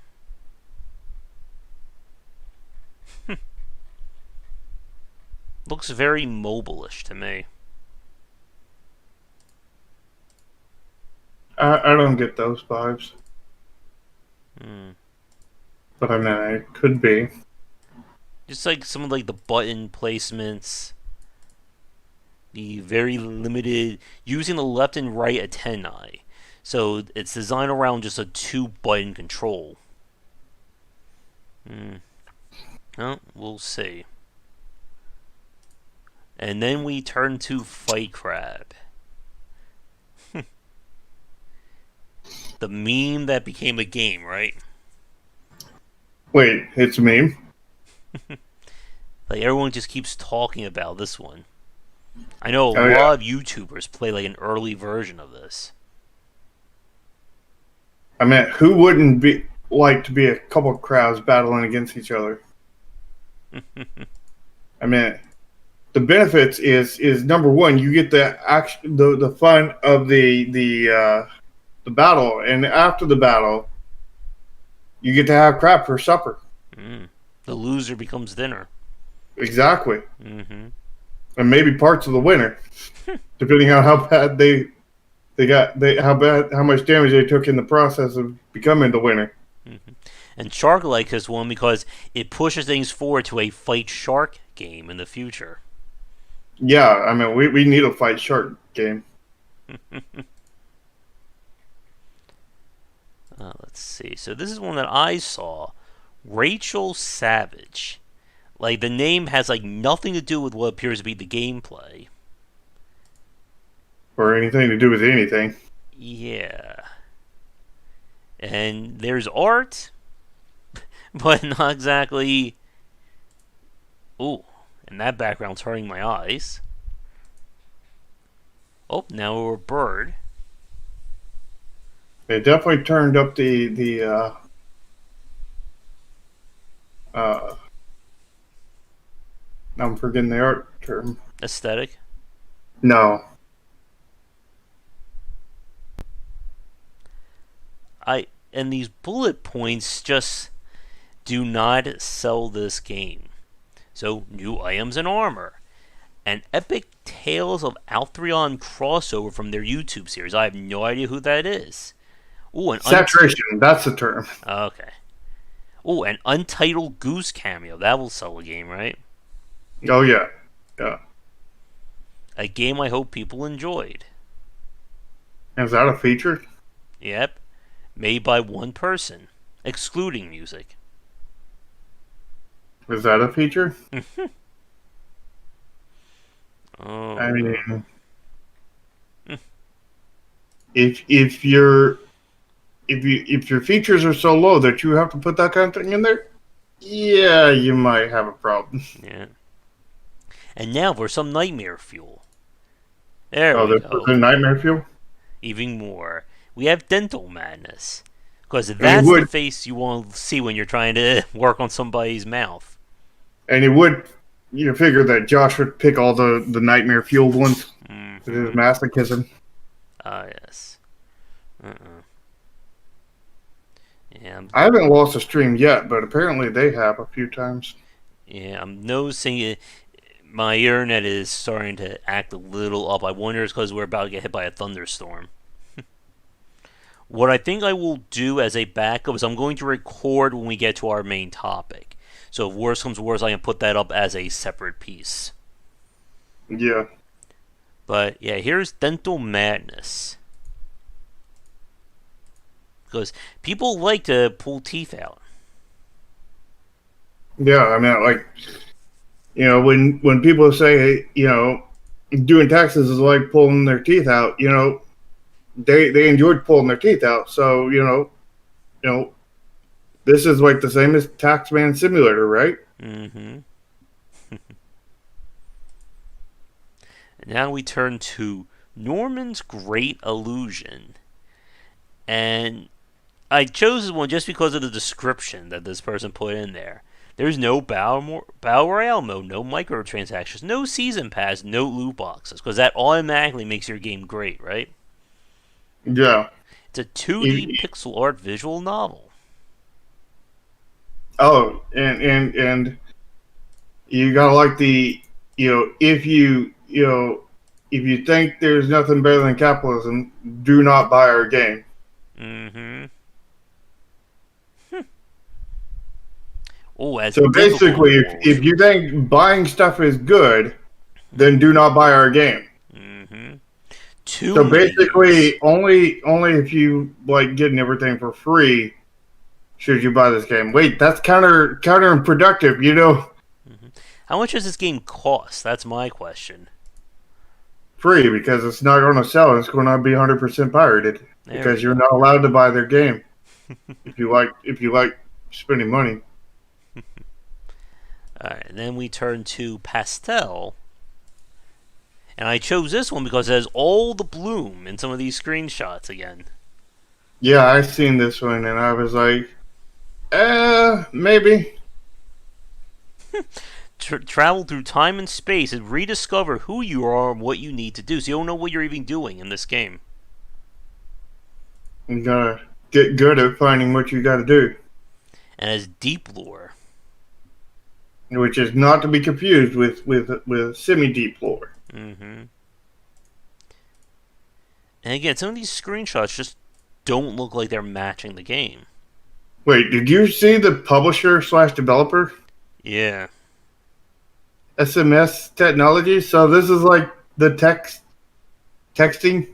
Looks very mobile-ish to me. I don't get those vibes. But I mean, it could be. Just like some of like the button placements, the very limited using the left and right antennae. So it's designed around just a 2-button control. Well, we'll see. And then we turn to Fight Crab. The meme that became a game, right? Wait, it's a meme? Like everyone just keeps talking about this one. I know a yeah. lot of YouTubers play like an early version of this. I mean, who wouldn't like to be a couple of crowds battling against each other? I mean, the benefits is number one, you get the fun of the battle, and after the battle, you get to have crab for supper. The loser becomes dinner. Exactly. Mm-hmm. And maybe parts of the winner, depending on how bad how much damage they took in the process of becoming the winner. Mm-hmm. And Shark like this one because it pushes things forward to a Fight Shark game in the future. Yeah, I mean, we need a Fight Shark game. Let's see. So this is one that I saw. Rachel Savage. Like, the name has, like, nothing to do with what appears to be the gameplay. Or anything to do with anything. Yeah. And there's art, but not exactly... Ooh, and that background's hurting my eyes. Oh, now we're a bird. They definitely turned up the I'm forgetting the art term. Aesthetic? No. And these bullet points just do not sell this game. So, new items and armor. An epic Tales of Althrion crossover from their YouTube series. I have no idea who that is. Ooh, Saturation, that's the term. Okay. Ooh, an Untitled Goose cameo. That will sell a game, right? Oh, yeah. Yeah. A game I hope people enjoyed. Is that a feature? Yep. Made by one person, excluding music. Is that a feature? Oh. I mean, if your features are so low that you have to put that kind of thing in there, yeah, you might have a problem. Yeah. And now for some nightmare fuel. There we there's go. a nightmare fuel? Even more. We have Dental Madness. Because that's the face you want to see when you're trying to work on somebody's mouth. And you figure that Josh would pick all the nightmare fueled ones with his masochism. Ah, yes. Yeah, I haven't lost a stream yet, but apparently they have a few times. I'm noticing it. My internet is starting to act a little up. I wonder if it's because we're about to get hit by a thunderstorm. What I think I will do as a backup is I'm going to record when we get to our main topic. So if worse comes worse, I can put that up as a separate piece. Yeah. But yeah, here's Dental Madness. Because people like to pull teeth out. Yeah, I mean, like, when people say, doing taxes is like pulling their teeth out, they enjoyed pulling their teeth out. So, you know, this is like the same as Taxman Simulator, right? Mm-hmm. Now we turn to Norman's Great Illusion. And I chose this one just because of the description that this person put in there. There's no Battle Royale mode, no microtransactions, no season pass, no loot boxes, because that automatically makes your game great, right? Yeah. It's a 2D pixel art visual novel. Oh, and you gotta like if you think there's nothing better than capitalism, do not buy our game. Mm-hmm. Oh, as So difficult basically, rules. if you think buying stuff is good, then do not buy our game. Mm-hmm. So Two menus. basically, only if you like getting everything for free should you buy this game. Wait, that's counterproductive, Mm-hmm. How much does this game cost? That's my question. free because it's not going to sell. It's going to be 100% pirated There we because you're go. not allowed to buy their game if you like spending money. Alright, and then we turn to Pastel. And I chose this one because it has all the bloom in some of these screenshots again. Yeah, I seen this one and I was like, maybe. Travel through time and space and rediscover who you are and what you need to do. So you don't know what you're even doing in this game. You gotta get good at finding what you got to do, And it has deep lore. which is not to be confused with semi-deep lore. Mm-hmm. And again, some of these screenshots just don't look like they're matching the game. Wait, did you see the publisher/developer? Yeah. SMS technology. So this is like the texting.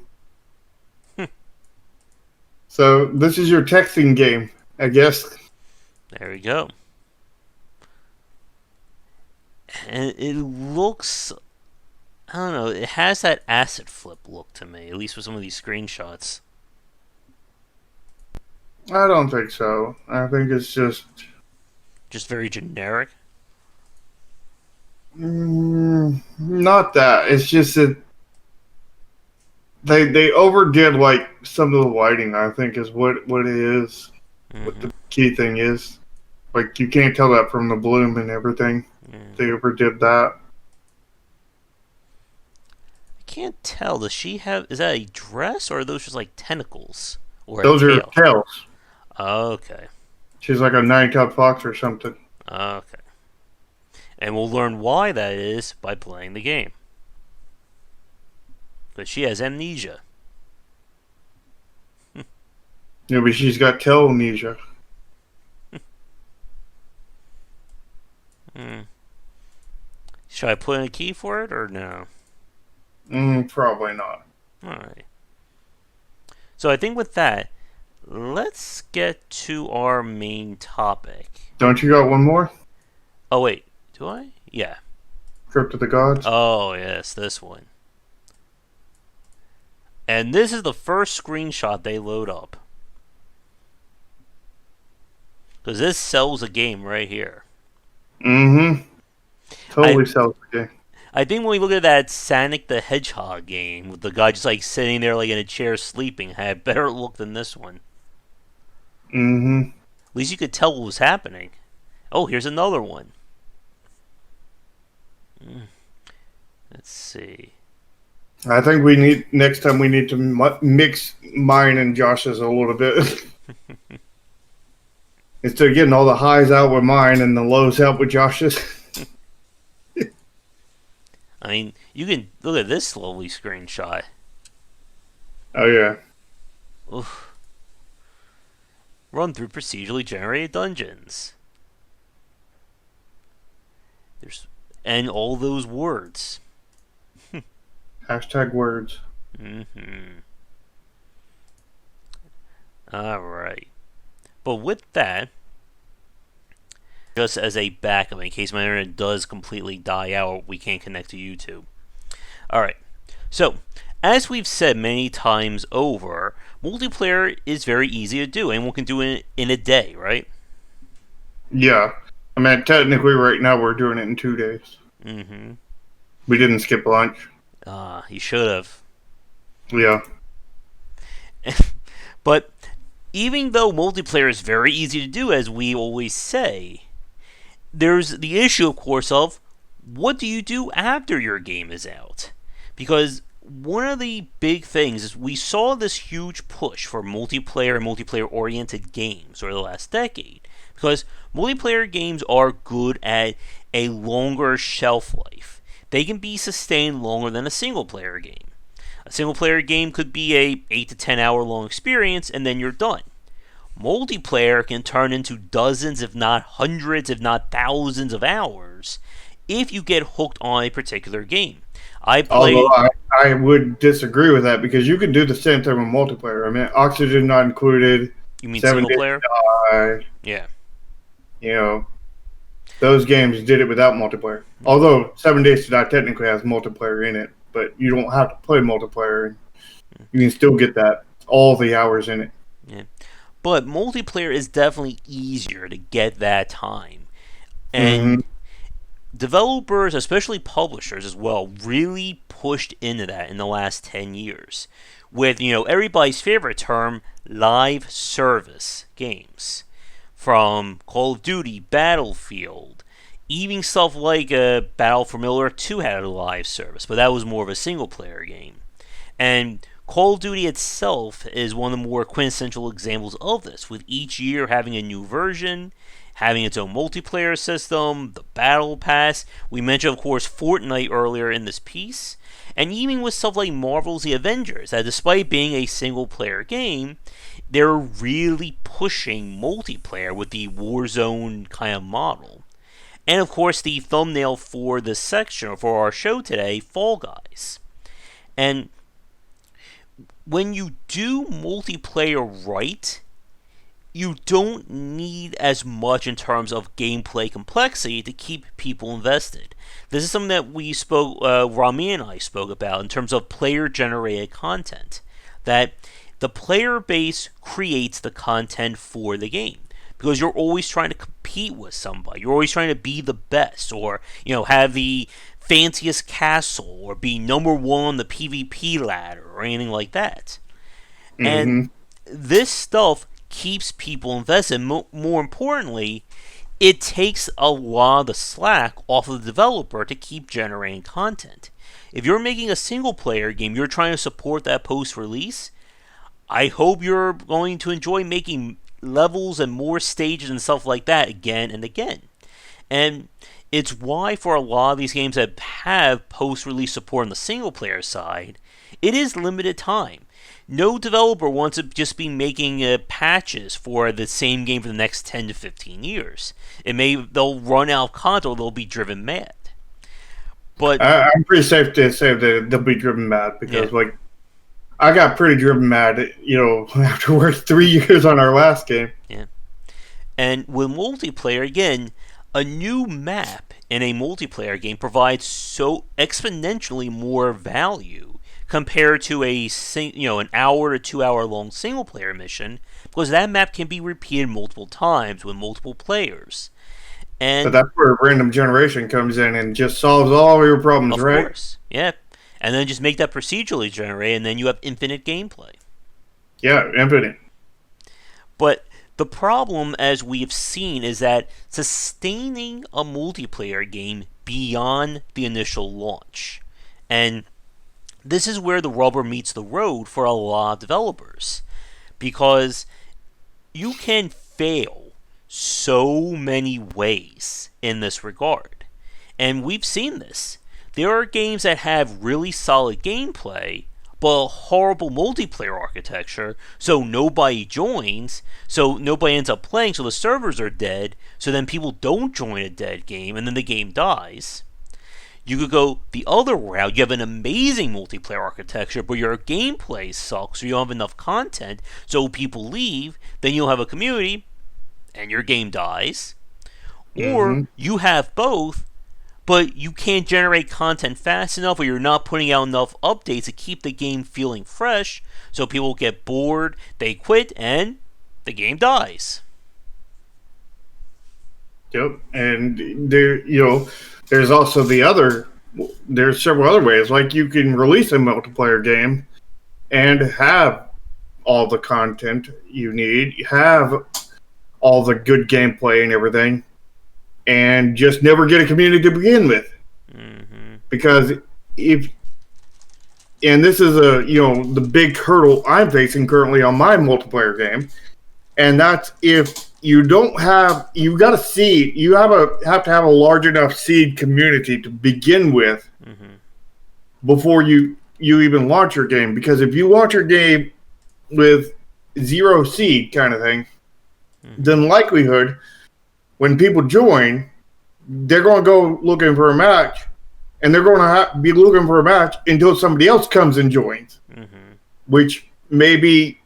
So this is your texting game, I guess. There we go. And it looks, I don't know, it has that asset flip look to me, at least with some of these screenshots. I don't think so. I think it's just Just very generic. not that. It's just that they overdid like some of the lighting. I think is what it is. What Mm-hmm. the key thing is. Like you can't tell that from the bloom and everything. Yeah. They overdid that. I can't tell. Does she have, is that a dress or are those just like tentacles? Or a Those are tail? tails. Okay. She's like a nine-tailed fox or something. Okay. And we'll learn why that is by playing the game. Because she has amnesia. Yeah, but she's got tail amnesia. Hmm. Should I put in a key for it or no? Probably not. Alright. So I think with that, let's get to our main topic. Don't you got one more? Oh, wait. Do I? Yeah. Crypt of the Gods? Oh, yes, this one. And this is the first screenshot they load up. Because this sells a game right here. Mm-hmm. Totally I sells the game. I think when we look at that Sonic the Hedgehog game with the guy just like sitting there like in a chair sleeping, had a better look than this one. Mm-hmm. At least you could tell what was happening. Oh, here's another one. Let's see. I think next time we need to mix mine and Josh's a little bit. instead of getting all the highs out with mine and the lows out with Josh's. I mean, you can look at this lovely screenshot. Oh yeah. Oof. Run through procedurally generated dungeons. And all those words. Hashtag words. Mm-hmm. All right. But with that, just as a backup, in case my internet does completely die out, we can't connect to YouTube. All right. So, as we've said many times over, multiplayer is very easy to do. Anyone can do it in a day, right? Yeah. I mean, technically, right now we're doing it in 2 days. Mm-hmm. We didn't skip lunch. You should have. Yeah. But even though multiplayer is very easy to do, as we always say, there's the issue, of course, of what do you do after your game is out? Because one of the big things is we saw this huge push for multiplayer and multiplayer-oriented games over the last decade. Because multiplayer games are good at a longer shelf life. They can be sustained longer than a single-player game. A single-player game could be a 8 to 10 hour long experience and then you're done. Multiplayer can turn into dozens, if not hundreds, if not thousands of hours if you get hooked on a particular game. Although I would disagree with that because you can do the same thing with multiplayer. I mean, Oxygen Not Included. You mean 7 single Days player? to Die, Yeah. you know, those games did it without multiplayer. Although 7 Days to Die technically has multiplayer in it, but you don't have to play multiplayer. You can still get all the hours in it. Yeah. But multiplayer is definitely easier to get that time. And developers, especially publishers as well, really pushed into that in the last 10 years. With, everybody's favorite term, live service games. From Call of Duty, Battlefield, even stuff like Battle for Middle-earth 2 had a live service, but that was more of a single-player game. And Call of Duty itself is one of the more quintessential examples of this, with each year having a new version, having its own multiplayer system, the Battle Pass. We mentioned, of course, Fortnite earlier in this piece, and even with stuff like Marvel's The Avengers, that despite being a single-player game, they're really pushing multiplayer with the Warzone kind of model. And of course, the thumbnail for this section, or for our show today, Fall Guys. And when you do multiplayer right, you don't need as much in terms of gameplay complexity to keep people invested. This is something that we spoke, Rami and I spoke about in terms of player-generated content. That the player base creates the content for the game. Because you're always trying to compete with somebody. You're always trying to be the best, or have the fanciest castle, or be number one on the PvP ladder, or anything like that. And this stuff keeps people invested. More importantly, it takes a lot of the slack off of the developer to keep generating content. If you're making a single player game, you're trying to support that post-release, I hope you're going to enjoy making levels and more stages and stuff like that again and again. And it's why for a lot of these games that have post-release support on the single-player side, it is limited time. No developer wants to just be making patches for the same game for the next 10 to 15 years. They'll run out of content, they'll be driven mad. But I'm pretty safe to say that they'll be driven mad because, I got pretty driven mad, after work 3 years on our last game. Yeah. And with multiplayer, again, a new map in a multiplayer game provides so exponentially more value compared to an hour to 2 hour long single player mission, because that map can be repeated multiple times with multiple players. And but that's where random generation comes in and just solves all your problems, right? Of course, yeah. And then just make that procedurally generated, and then you have infinite gameplay. Yeah, infinite. But the problem, as we've seen, is that sustaining a multiplayer game beyond the initial launch. And this is where the rubber meets the road for a lot of developers. Because you can fail so many ways in this regard. And we've seen this. There are games that have really solid gameplay, but a horrible multiplayer architecture, so nobody joins, so nobody ends up playing, so the servers are dead, so then people don't join a dead game, and then the game dies. You could go the other route. You have an amazing multiplayer architecture, but your gameplay sucks, so you don't have enough content, so people leave, then you'll have a community, and your game dies. Or Mm-hmm. you have both, but you can't generate content fast enough, or you're not putting out enough updates to keep the game feeling fresh, so people get bored, they quit, and the game dies. Yep. And there's also there's several other ways. Like you can release a multiplayer game and have all the content you need, have all the good gameplay and everything, and just never get a community to begin with. Mm-hmm. Because and this is the big hurdle I'm facing currently on my multiplayer game, and that's if you don't have, you got a seed, you have to have a large enough seed community to begin with Mm-hmm. before you even launch your game. Because if you launch your game with zero seed kind of thing, Mm-hmm. then likelihood when people join, they're going to go looking for a match, and they're going to be looking for a match until somebody else comes and joins, Mm-hmm. which may be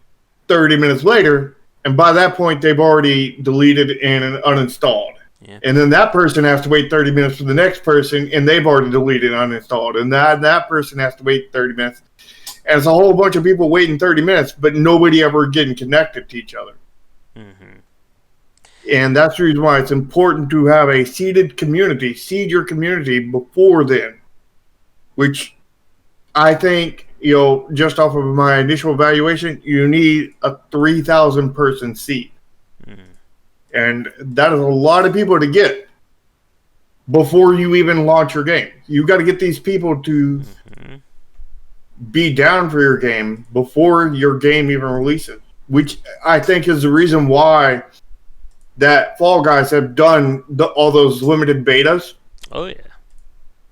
30 minutes later, and by that point they've already deleted and uninstalled. Yeah. And then that person has to wait 30 minutes for the next person, and they've already deleted and uninstalled. And that person has to wait 30 minutes. And it's a whole bunch of people waiting 30 minutes, but nobody ever getting connected to each other. Mm-hmm. And that's the reason why it's important to have a seeded community, seed your community before then, which I think, just off of my initial evaluation, you need a 3,000 person seed. Mm-hmm. And that is a lot of people to get before you even launch your game. You got to get these people to Mm-hmm. be down for your game before your game even releases, which I think is the reason why that Fall Guys have done all those limited betas Oh yeah.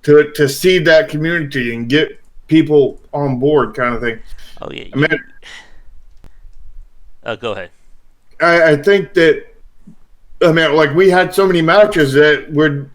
to seed that community and get people on board, kind of thing. Oh yeah. I mean, Go ahead. I think that, like we had so many matches that would,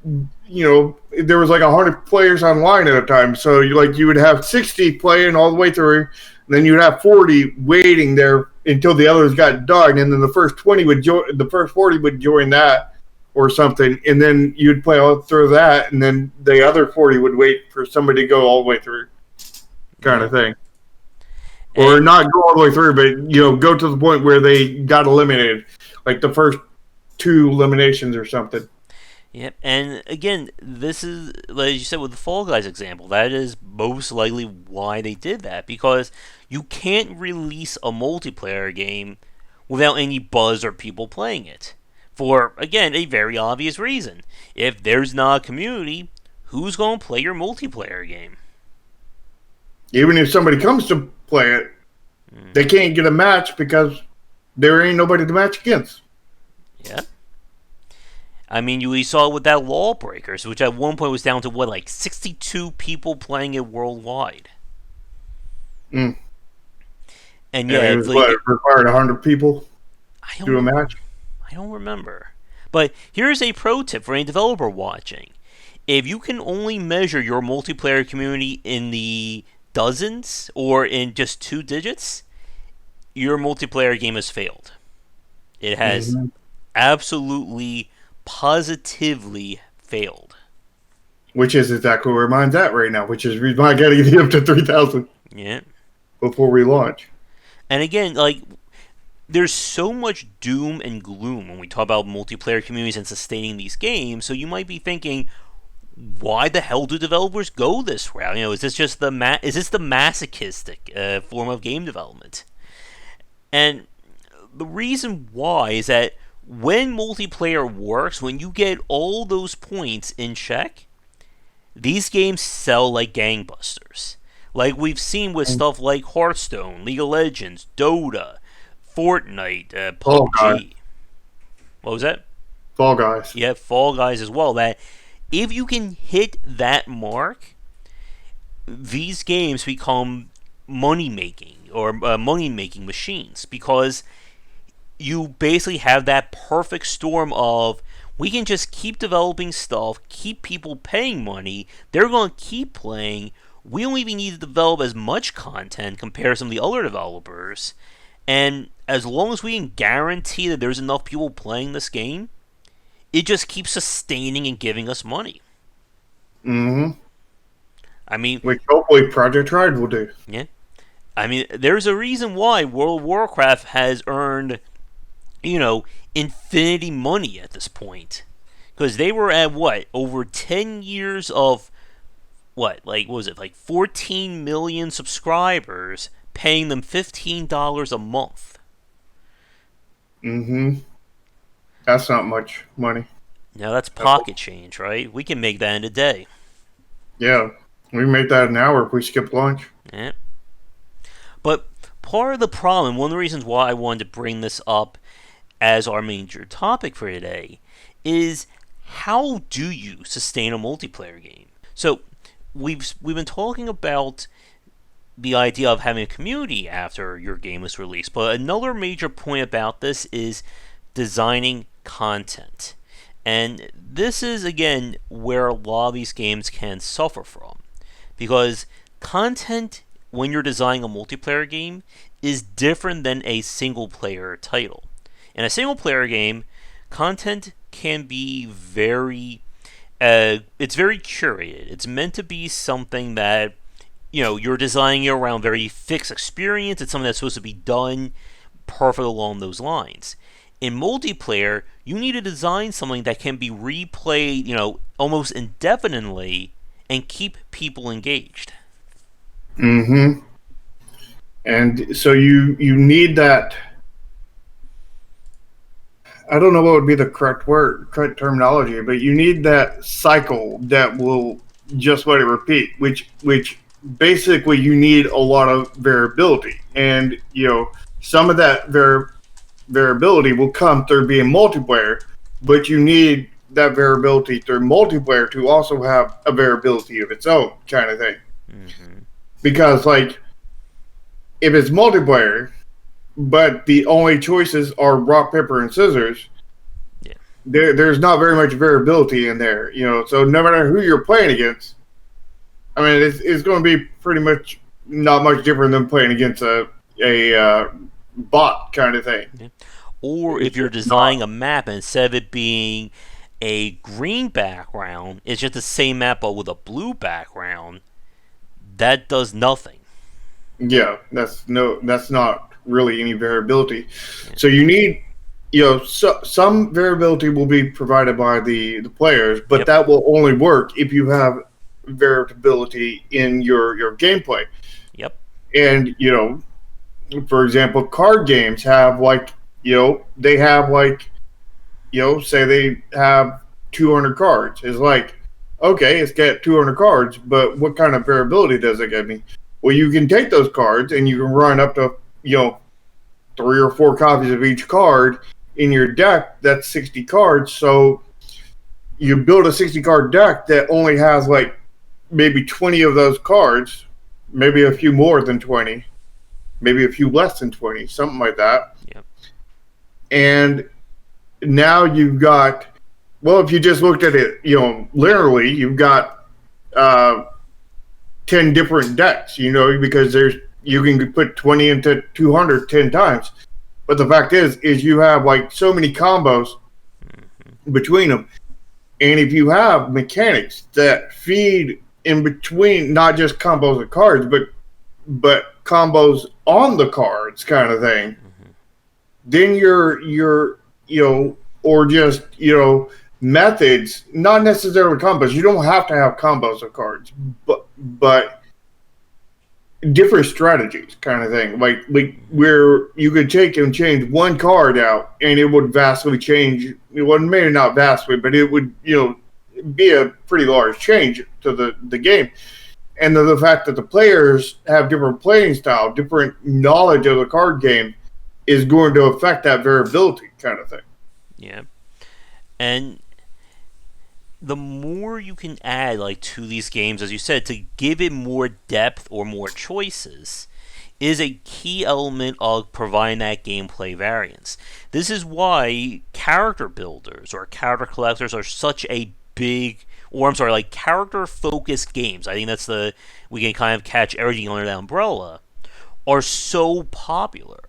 there was like 100 players online at a time. So you would have 60 playing all the way through, and then you'd have 40 waiting there until the others got done, and then the first 20 would join, the first 40 would join that or something, and then you'd play all through that, and then the other 40 would wait for somebody to go all the way through, kind of thing. Or not go all the way through, but go to the point where they got eliminated, like the first 2 eliminations or something. Yep, and again, this is, like you said with the Fall Guys example, that is most likely why they did that, because you can't release a multiplayer game without any buzz or people playing it. For, again, a very obvious reason. If there's not a community, who's going to play your multiplayer game? Even if somebody comes to play it, they can't get a match because there ain't nobody to match against. Yeah. I mean, we saw it with that Lawbreakers, which at one point was down to, 62 people playing it worldwide. Mm. And it was, it required 100 people to do a match? I don't remember. But here's a pro tip for any developer watching. If you can only measure your multiplayer community in the dozens or in just 2 digits, your multiplayer game has failed. It has absolutely, positively failed. Which is exactly where mine's at right now, which is the reason why I got to get it up to 3,000 before we launch. And again, there's so much doom and gloom when we talk about multiplayer communities and sustaining these games, so you might be thinking, why the hell do developers go this route? Is this just the masochistic form of game development? And the reason why is that when multiplayer works, when you get all those points in check, these games sell like gangbusters. Like we've seen with stuff like Hearthstone, League of Legends, Dota, Fortnite, PUBG. What was that? Fall Guys. Yeah, Fall Guys as well. That if you can hit that mark, these games become money making or money making machines because you basically have that perfect storm of we can just keep developing stuff, keep people paying money, they're going to keep playing. We don't even need to develop as much content compared to some of the other developers. And as long as we can guarantee that there's enough people playing this game, it just keeps sustaining and giving us money. Mm-hmm. I mean, Which hopefully Project Ride will do. yeah. I mean, there's a reason why World of Warcraft has earned, infinity money at this point. Because they were at what? Over 10 years of what? Like, what was it? Like 14 million subscribers paying them $15 a month. Mm-hmm. That's not much money. Now that's pocket change, right? We can make that in a day. Yeah. We make that an hour if we skip lunch. Yeah. But part of the problem, one of the reasons why I wanted to bring this up as our major topic for today, is how do you sustain a multiplayer game? So we've been talking about the idea of having a community after your game is released, but another major point about this is designing content. And this is again where a lot of these games can suffer from. Because content when you're designing a multiplayer game is different than a single player title. In a single player game, content can be it's very curated. It's meant to be something that you're designing it around very fixed experience. It's something that's supposed to be done perfect along those lines. In multiplayer, you need to design something that can be replayed, almost indefinitely and keep people engaged. Mm-hmm. And so you need that. I don't know what would be the correct terminology, but you need that cycle that will just let it repeat, which basically you need a lot of variability. And, some of that variability will come through being multiplayer, but you need that variability through multiplayer to also have a variability of its own kind of thing. Mm-hmm. Because, like, if it's multiplayer, but the only choices are rock, paper, and scissors, yeah, there's not very much variability in there. So no matter who you're playing against, I mean, it's going to be pretty much not much different than playing against a bot kind of thing. Yeah. Or if you're designing a map and instead of it being a green background, it's just the same map but with a blue background, that does nothing. Yeah, that's not really any variability. Yeah. So you need, some variability will be provided by the players, but Yep. that will only work if you have variability in your gameplay. Yep. And, for example, card games have they have say they have 200 cards. It's like, okay, it's got 200 cards, but what kind of variability does it give me? Well, you can take those cards and you can run up to, 3 or 4 copies of each card in your deck. That's 60 cards. So you build a 60 card deck that only has maybe 20 of those cards, maybe a few more than 20, maybe a few less than 20, something like that. Yep. And now you've got, well, if you just looked at it, linearly, you've got 10 different decks, because you can put 20 into 200 10 times. But the fact is you have so many combos between them. And if you have mechanics that feed in between, not just combos of cards, but combos on the cards kind of thing, then you're or just, methods, not necessarily combos. You don't have to have combos of cards, but different strategies kind of thing. Like where you could take and change one card out and it would vastly change. Well, maybe not vastly, but it would, be a pretty large change to the game. And the fact that the players have different playing style, different knowledge of the card game is going to affect that variability kind of thing. Yeah. And the more you can add like to these games, as you said, to give it more depth or more choices, is a key element of providing that gameplay variance. This is why character builders or character collectors are such a big, or I'm sorry, like character focused games. I think that's the, we can kind of catch everything under that umbrella, are so popular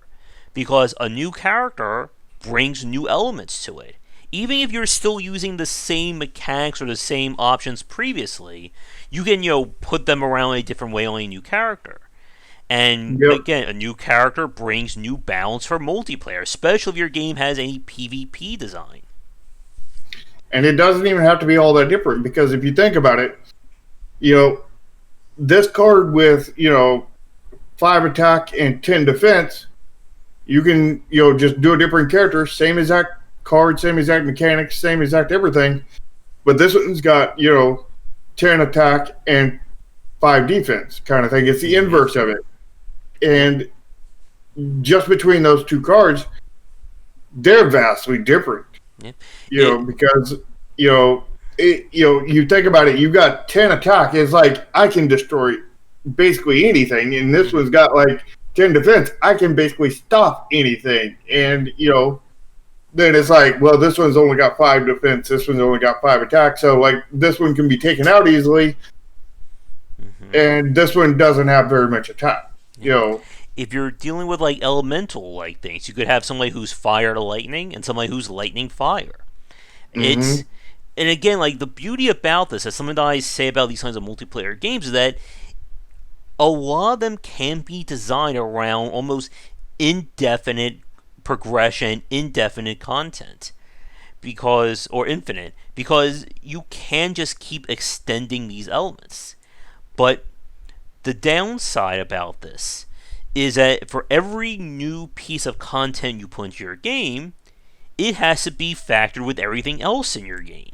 because a new character brings new elements to it. Even if you're still using the same mechanics or the same options previously, you can, put them around in a different way on a new character. And Yep. again, a new character brings new balance for multiplayer, especially if your game has any PvP design. And it doesn't even have to be all that different because if you think about it, you know, this card with, 5 attack and 10 defense, you can, just do a different character, same exact card, same exact mechanics, same exact everything. But this one's got, 10 attack and 5 defense kind of thing. It's the inverse of it. And just between those two cards, they're vastly different. Yeah. Because you think about it, you've got 10 attack. It's like I can destroy basically anything, and this one's got like 10 defense. I can basically stop anything, and then it's like, well, this one's only got 5 defense. This one's only got 5 attack. So like this one can be taken out easily, and this one doesn't have very much attack. If you're dealing with like elemental like things, you could have somebody who's fire to lightning and somebody who's lightning fire. It's and again, like the beauty about this, as something that I say about these kinds of multiplayer games, is that a lot of them can be designed around almost indefinite progression, indefinite content, or infinite, because you can just keep extending these elements. But the downside about this is that for every new piece of content you put into your game, it has to be factored with everything else in your game.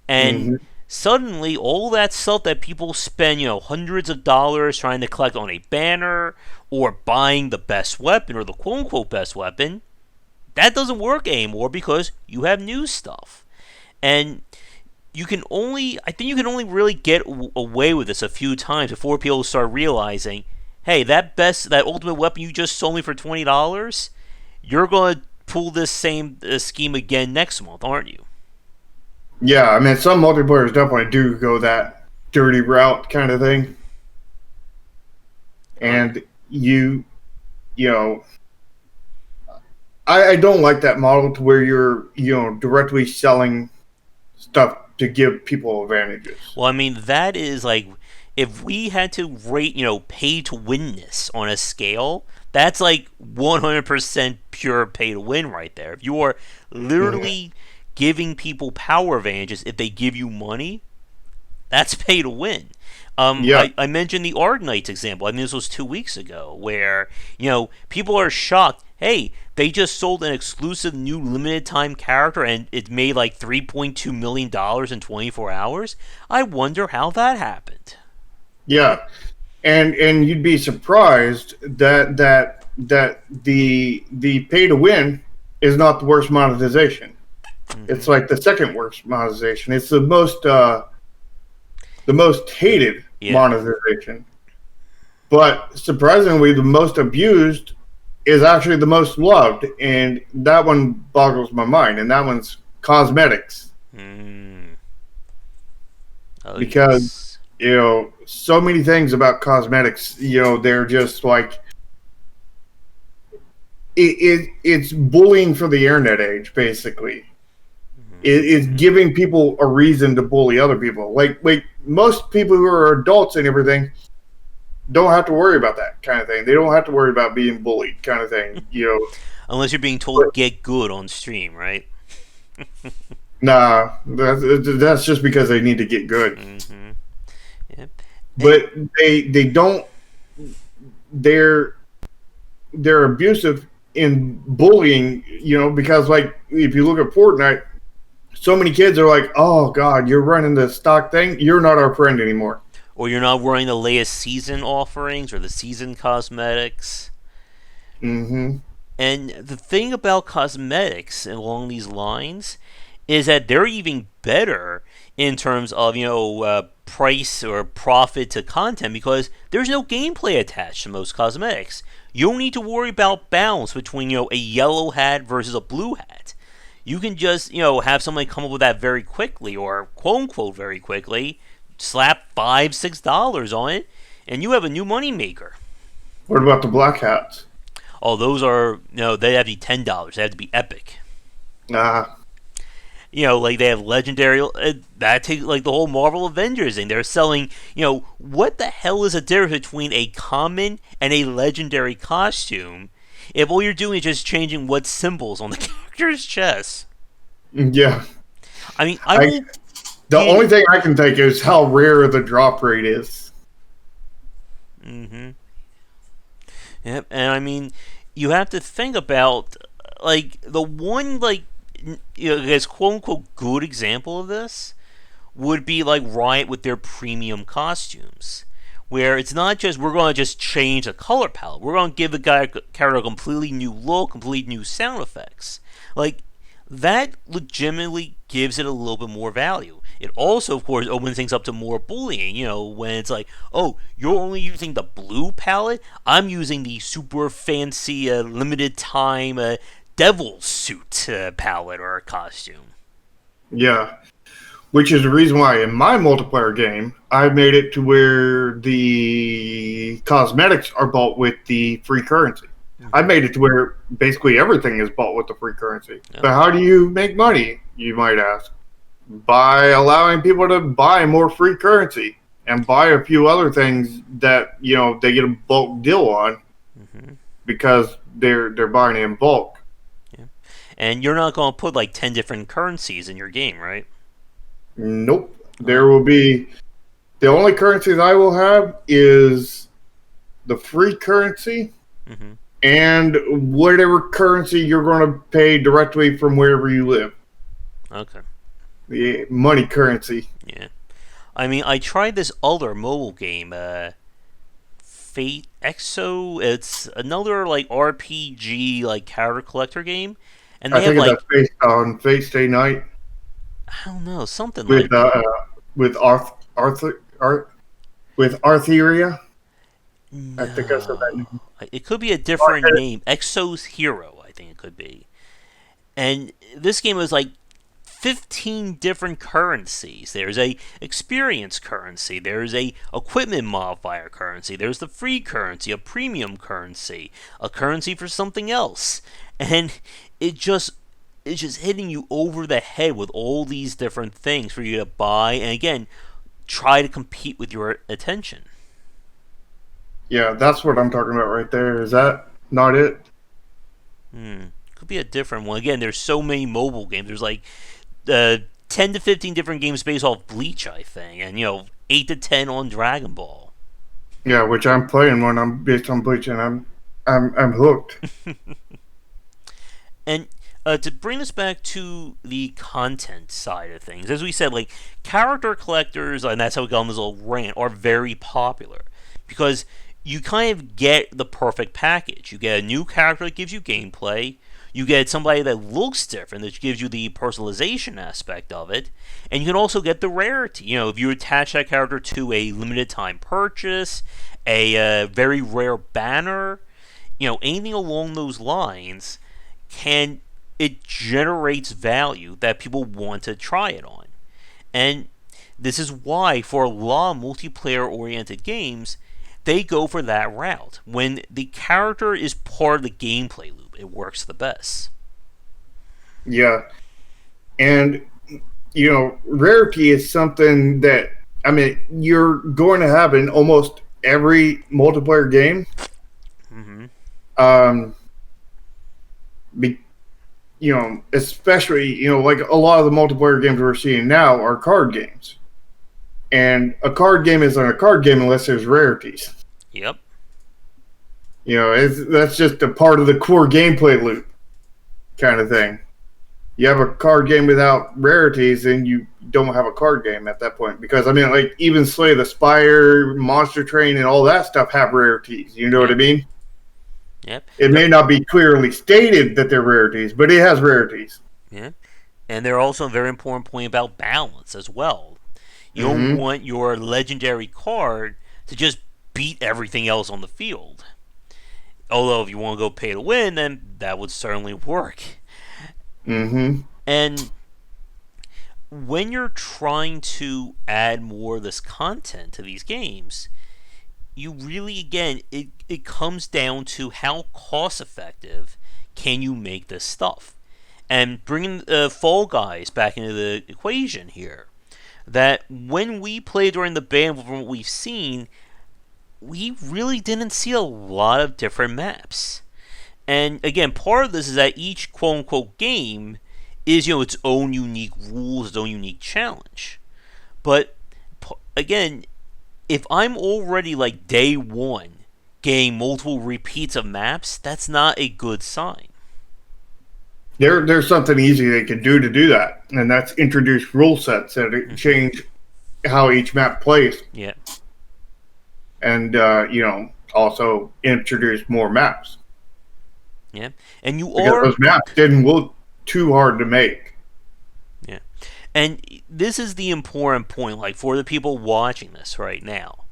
And suddenly, all that stuff that people spend, hundreds of dollars trying to collect on a banner or buying the best weapon or the quote unquote best weapon, that doesn't work anymore because you have new stuff. And I think you can only really get away with this a few times before people start realizing, hey, that ultimate weapon you just sold me for $20, you're going to pull this same scheme again next month, aren't you? Yeah, I mean, some multiplayers definitely do go that dirty route kind of thing. And I don't like that model to where you're, directly selling stuff to give people advantages. Well, I mean, that is like, if we had to rate, pay to winness on a scale, that's like 100% pure pay to win right there. If you are literally giving people power advantages if they give you money, that's pay to win. I mentioned the Arknights example. I mean, this was 2 weeks ago, where people are shocked. Hey, they just sold an exclusive new limited time character and it made like $3.2 million in 24 hours. I wonder how that happened. Yeah, and you'd be surprised that the pay to win is not the worst monetization. It's like the second worst monetization. It's the most hated monetization. But surprisingly, the most abused is actually the most loved, and that one boggles my mind. And that one's cosmetics, because so many things about cosmetics. They're just like it's bullying for the internet age, basically. It's giving people a reason to bully other people. Like most people who are adults and everything don't have to worry about that kind of thing. They don't have to worry about being bullied kind of thing, Unless you're being told get good on stream, right? Nah, that's just because they need to get good. Yep. But they don't. They're abusive in bullying, because like if you look at Fortnite, so many kids are like, "Oh God, you're running the stock thing. You're not our friend anymore." Or you're not wearing the latest season offerings or the season cosmetics. And the thing about cosmetics along these lines is that they're even better in terms of price or profit to content because there's no gameplay attached to most cosmetics. You don't need to worry about balance between a yellow hat versus a blue hat. You can just have somebody come up with that very quickly or quote unquote very quickly, slap $5-6 on it, and you have a new money maker. What about the black hats? Oh, those are they have to be $10. They have to be epic. Nah. Like they have legendary. That takes like the whole Marvel Avengers thing. They're selling. What the hell is the difference between a common and a legendary costume? If all you're doing is just changing what symbols on the character's chest. Yeah. I mean, I will. The only thing I can think is how rare the drop rate is. Mm-hmm. Yep, and I mean, you have to think about like the one I guess quote unquote good example of this would be like Riot with their premium costumes, where it's not just we're going to just change the color palette. We're going to give the character a completely new look, completely new sound effects. Like that legitimately gives it a little bit more value. It also, of course, opens things up to more bullying. When it's like, oh, you're only using the blue palette. I'm using the super fancy limited time devil suit palette or costume. Yeah. Which is the reason why in my multiplayer game, I made it to where the cosmetics are bought with the free currency. Mm-hmm. I made it to where basically everything is bought with the free currency. Yeah. But how do you make money, you might ask? By allowing people to buy more free currency and buy a few other things that, they get a bulk deal on because they're buying it in bulk. Yeah. And you're not going to put like 10 different currencies in your game, right? Nope. There will be the only currencies I will have is the free currency and whatever currency you're going to pay directly from wherever you live. Okay. The money currency. Yeah. I mean, I tried this other mobile game, Fate Exo. It's another like RPG like character collector game, and they I think have like that's based on Fate Stay Night. I don't know, something with like with with Artheria. no. I think I said that name. It could be a different name. Exo's Hero, I think it could be. And this game was like 15 different currencies. There's a experience currency. There's a equipment modifier currency. There's the free currency, a premium currency, a currency for something else. And it's just hitting you over the head with all these different things for you to buy and again try to compete with your attention. Yeah, that's what I'm talking about right there. Is that not it? Could be a different one. Again, there's so many mobile games. There's like 10 to 15 different games based off Bleach, I think, and 8 to 10 on Dragon Ball. Yeah, which I'm playing when I'm based on Bleach, and I'm hooked. And to bring us back to the content side of things, as we said, like character collectors, and that's how we got on this little rant, are very popular because you kind of get the perfect package. You get a new character that gives you gameplay. You get somebody that looks different, that gives you the personalization aspect of it, and you can also get the rarity. If you attach that character to a limited time purchase, a very rare banner, anything along those lines, it generates value that people want to try it on. And this is why, for a lot of multiplayer-oriented games, they go for that route. When the character is part of the gameplay loop, it works the best. Yeah. And, rarity is something that, you're going to have in almost every multiplayer game. Especially, like a lot of the multiplayer games we're seeing now are card games. And a card game isn't a card game unless there's rarities. Yep. That's just a part of the core gameplay loop kind of thing. You have a card game without rarities, and you don't have a card game at that point. Because, like, even Slay the Spire, Monster Train, and all that stuff have rarities. You know what I mean? Yep. It may not be clearly stated that they're rarities, but it has rarities. Yeah. And there are also a very important point about balance as well. You don't Mm-hmm. want your legendary card to just beat everything else on the field. Although if you want to go pay to win, then that would certainly work. Mm-hmm. And when you're trying to add more of this content to these games, you really, again, it comes down to how cost effective can you make this stuff. And bringing Fall Guys back into the equation here, that when we play during the ban, from what we've seen, we really didn't see a lot of different maps. And again, part of this is that each quote unquote game is, its own unique rules, its own unique challenge. But again, if I'm already like day one getting multiple repeats of maps, that's not a good sign. There's something easy they could do to do that, and that's introduce rule sets that change how each map plays, Yeah. and also introduce more maps Yeah. And you because are. those maps didn't look too hard to make. Yeah. And this is the important point, like for the people watching this right now.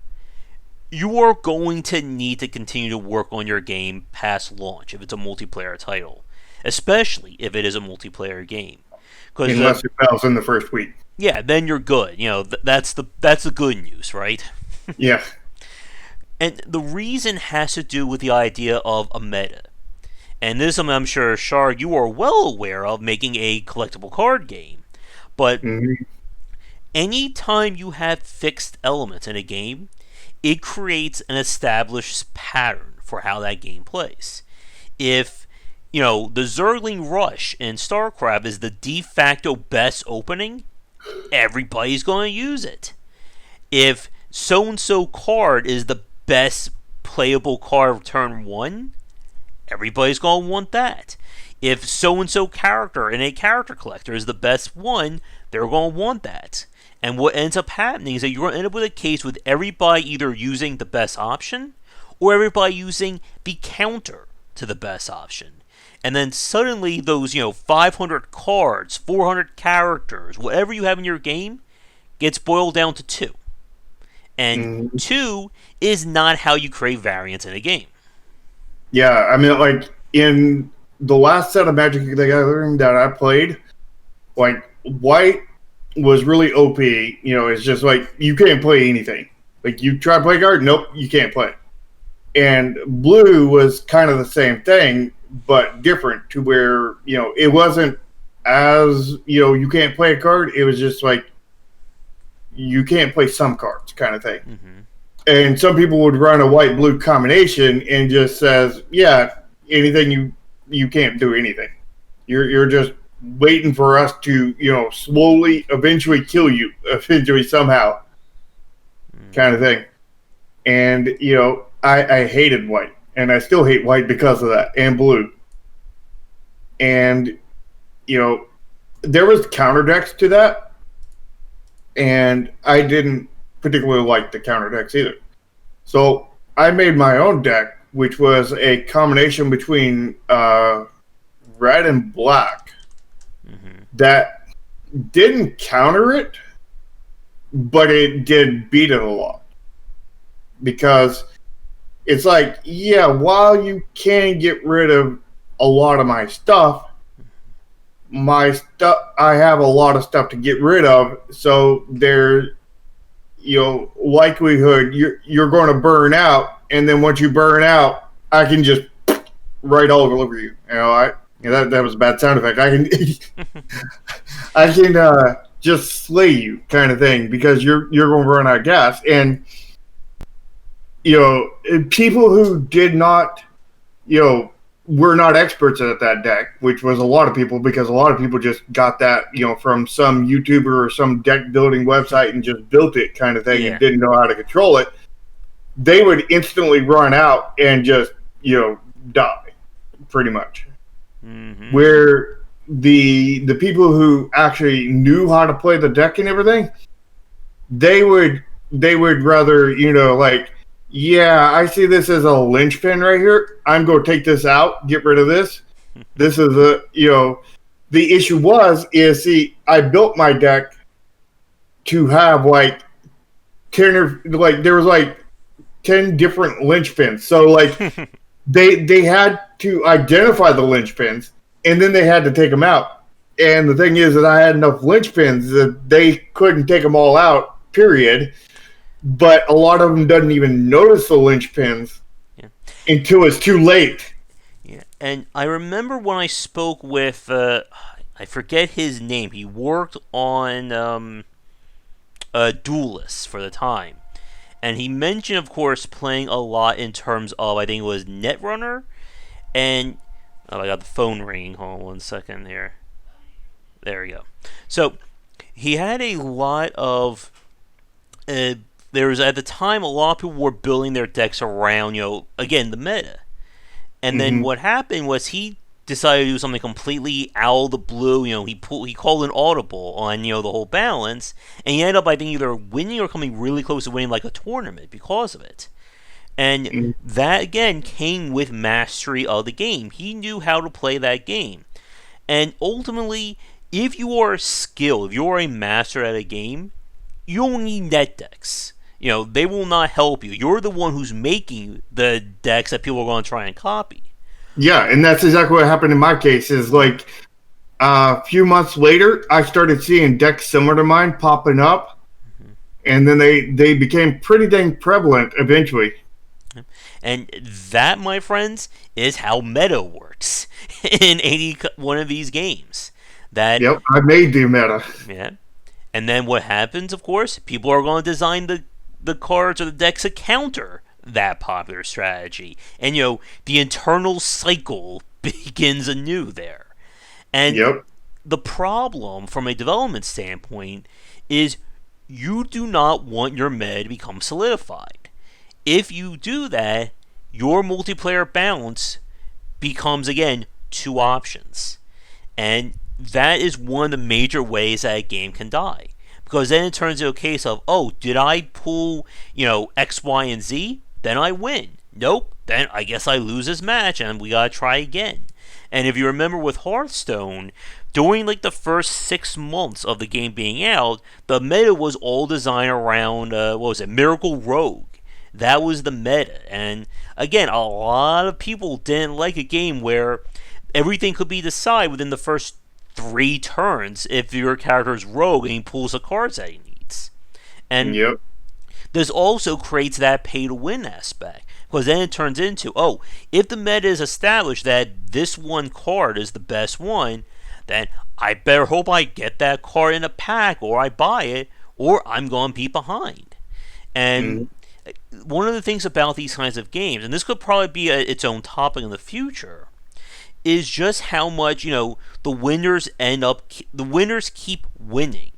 You are going to need to continue to work on your game past launch if it's a multiplayer title, especially if it is a multiplayer game. Because Unless it fails in the first week. yeah, then you're good. That's the good news, right? Yeah. And the reason has to do with the idea of a meta. And this is something I'm sure, Shar, you are well aware of, making a collectible card game. But Mm-hmm. anytime you have fixed elements in a game, it creates an established pattern for how that game plays. If, the Zergling Rush in StarCraft is the de facto best opening, everybody's going to use it. If so and so card is the best playable card of turn one, everybody's going to want that. If so and so character in a character collector is the best one, they're going to want that. And what ends up happening is that you're going to end up with a case with everybody either using the best option or everybody using the counter to the best option. And then suddenly those, 500 cards, 400 characters, whatever you have in your game gets boiled down to two. And Mm-hmm. two is not how you create variance in a game. Yeah, I mean, like in the last set of Magic the Gathering that I played, like white was really OP. It's just like you can't play anything. Like you try to play a card, nope, you can't play. And blue was kind of the same thing, but different to where it wasn't as you can't play a card. It was just like you can't play some cards, kind of thing. Mm-hmm. And some people would run a white blue combination and just says, yeah, anything you can't do anything. You're just waiting for us to slowly eventually kill you eventually somehow, kind of thing. And I hated white, and I still hate white because of that, and blue. And there was counter decks to that, and I didn't particularly like the counter decks either. So I made my own deck, which was a combination between red and black that didn't counter it, but it did beat it a lot. Because it's like, yeah, while you can get rid of a lot of my stuff, I have a lot of stuff to get rid of, so there's likelihood you're going to burn out, and then once you burn out, I can just right all over you. That was a bad sound effect. I can just slay you, kind of thing, because you're going to run out of gas. And people who did not, were not experts at that deck, which was a lot of people, because a lot of people just got that, from some YouTuber or some deck building website and just built it, kind of thing, Yeah. and didn't know how to control it. They would instantly run out and just, die, pretty much. Mm-hmm. Where the people who actually knew how to play the deck and everything, they would rather, yeah, I see this as a linchpin right here. I'm going to take this out, get rid of this. This is the issue see, I built my deck to have like 10 or like there was like 10 different linchpins. So like they had to identify the linchpins and then they had to take them out. And the thing is that I had enough linchpins that they couldn't take them all out, period. But a lot of them doesn't even notice the linchpins until it's too late. Yeah, and I remember when I spoke with I forget his name. He worked on Duelist for the time, and he mentioned, of course, playing a lot in terms of I think it was Netrunner, and I got the phone ringing. Hold on one second here. There we go. So he had a lot of. There was at the time a lot of people were building their decks around again the meta. And then what happened was he decided to do something completely out of the blue. He called an audible on the whole balance, and he ended up I think either winning or coming really close to winning like a tournament because of it. And that again came with mastery of the game. He knew how to play that game, and ultimately, if you are skilled, if you are a master at a game, you don't need net decks. They will not help you. You're the one who's making the decks that people are going to try and copy. Yeah, and that's exactly what happened in my case. Is like a few months later, I started seeing decks similar to mine popping up, and then they became pretty dang prevalent eventually. And that, my friends, is how meta works in any one of these games. Yep, I made the meta. Yeah. And then what happens, of course, people are going to design the cards or the decks to counter that popular strategy. And, the internal cycle begins anew there. And the problem from a development standpoint is you do not want your meta to become solidified. If you do that, your multiplayer balance becomes, again, 2 options. And that is one of the major ways that a game can die. Because then it turns into a case of, did I pull, X, Y, and Z? Then I win. Nope. Then I guess I lose this match and we gotta try again. And if you remember with Hearthstone, during like the first 6 months of the game being out, the meta was all designed around, Miracle Rogue. That was the meta. And again, a lot of people didn't like a game where everything could be decided within the first 3 turns if your character is rogue and he pulls the cards that he needs. And this also creates that pay to win aspect. Because then it turns into, if the meta is established that this one card is the best one, then I better hope I get that card in a pack or I buy it or I'm going to be behind. And one of the things about these kinds of games, and this could probably be its own topic in the future, is just how much, the winners keep winning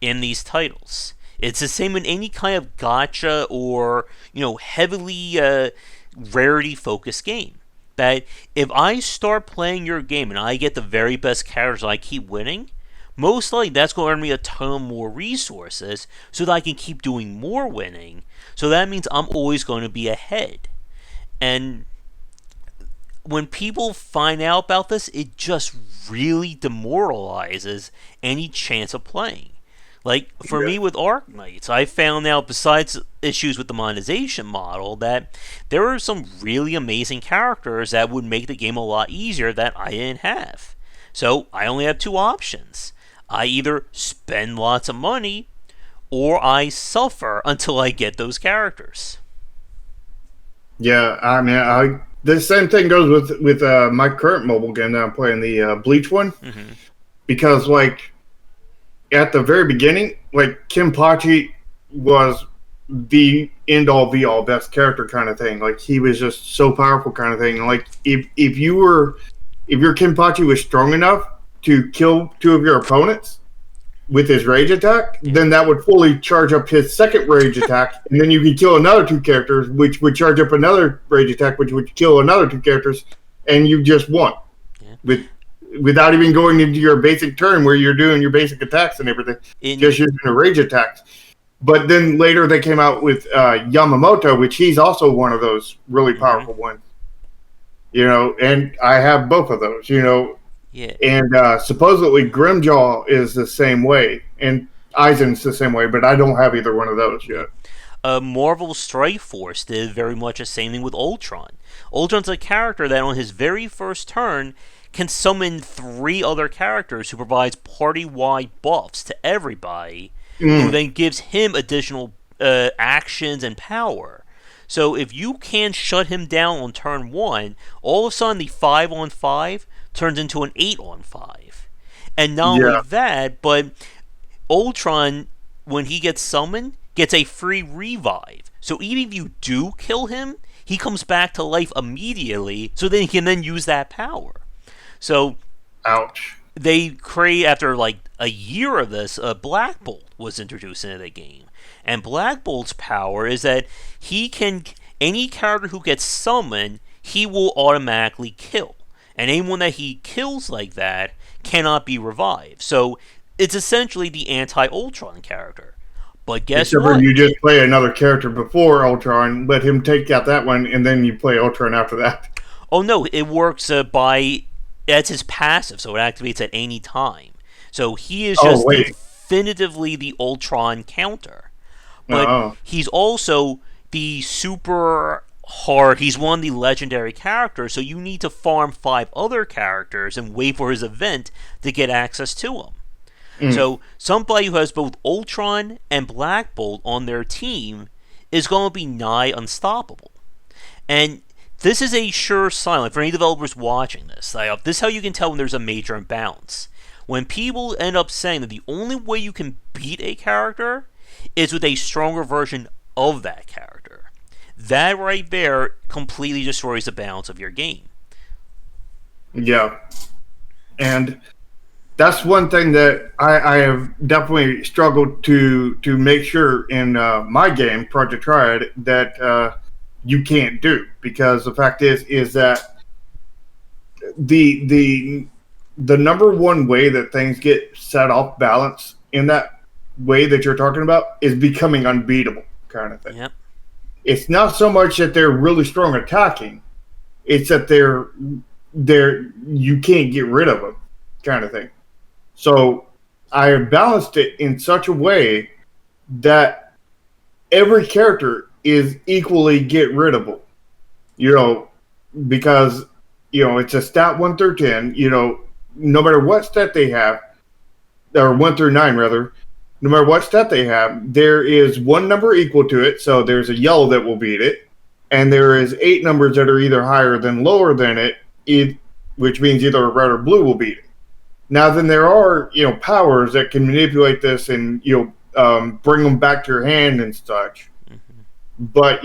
in these titles. It's the same in any kind of gacha or, heavily rarity-focused game. That if I start playing your game and I get the very best characters and I keep winning, most likely that's going to earn me a ton more resources so that I can keep doing more winning. So that means I'm always going to be ahead. And when people find out about this, it just really demoralizes any chance of playing. Like, for me with Arknights, I found out, besides issues with the monetization model, that there are some really amazing characters that would make the game a lot easier that I didn't have. So, I only have 2 options. I either spend lots of money, or I suffer until I get those characters. Yeah, I mean, the same thing goes with my current mobile game that I'm playing, the Bleach one. Because, like, at the very beginning, like, Kenpachi was the end-all, be-all, best character kind of thing. Like, he was just so powerful kind of thing. And, like, if your Kenpachi was strong enough to kill 2 of your opponents with his rage attack, then that would fully charge up his second rage attack, and then you could kill another 2 characters, which would charge up another rage attack, which would kill another 2 characters, and you just won. Without even going into your basic turn where you're doing your basic attacks and everything, just using a rage attack. But then later they came out with Yamamoto, which he's also one of those really powerful ones. And I have both of those, Yeah. And supposedly Grimjaw is the same way, and Eisen's the same way, but I don't have either one of those Yeah. yet. Marvel Strike Force did very much the same thing with Ultron. Ultron's a character that on his very first turn can summon three other characters who provides party-wide buffs to everybody, who Mm, then gives him additional actions and power. So if you can shut him down on turn one, all of a sudden the 5-on-5 turns into an 8-on-5. And not only yeah. that, but Ultron, when he gets summoned, gets a free revive. So even if you do kill him, he comes back to life immediately, so then he can then use that power. So Ouch. they create, after like a year of this, Black Bolt was introduced into the game. And Black Bolt's power is that he can, any character who gets summoned, he will automatically kill. And anyone that he kills like that cannot be revived. So it's essentially the anti Ultron character. But guess Except for what? you just play another character before Ultron, let him take out that one, and then you play Ultron after that. Oh no, it works by. That's his passive, so it activates at any time. So he is Oh just wait. definitively the Ultron counter. But Oh. he's also the super hard. He's one of the legendary characters, so you need to farm five other characters and wait for his event to get access to him. Mm. So somebody who has both Ultron and Black Bolt on their team is going to be nigh unstoppable. And this is a sure sign, like for any developers watching this. Like, this is how you can tell when there's a major imbalance. When people end up saying that the only way you can beat a character is with a stronger version of that character. That right there completely destroys the balance of your game. Yeah. And that's one thing that I have definitely struggled to make sure in my game, Project Triad, that you can't do, because the fact is that the the the number one way that things get set off balance in that way that you're talking about is becoming unbeatable kind of thing. Yep. It's not so much that they're really strong attacking; it's that they're you can't get rid of them kind of thing. So I have balanced it in such a way that every character is equally get riddable. You know, because it's a stat 1 through 10. No matter what stat they have, or 1 through 9 rather, no matter what stat they have, there is one number equal to it. So there's a yellow that will beat it, and there is 8 numbers that are either higher than lower than it, which means either a red or blue will beat it. Now, then there are powers that can manipulate this and bring them back to your hand and such. Mm-hmm. But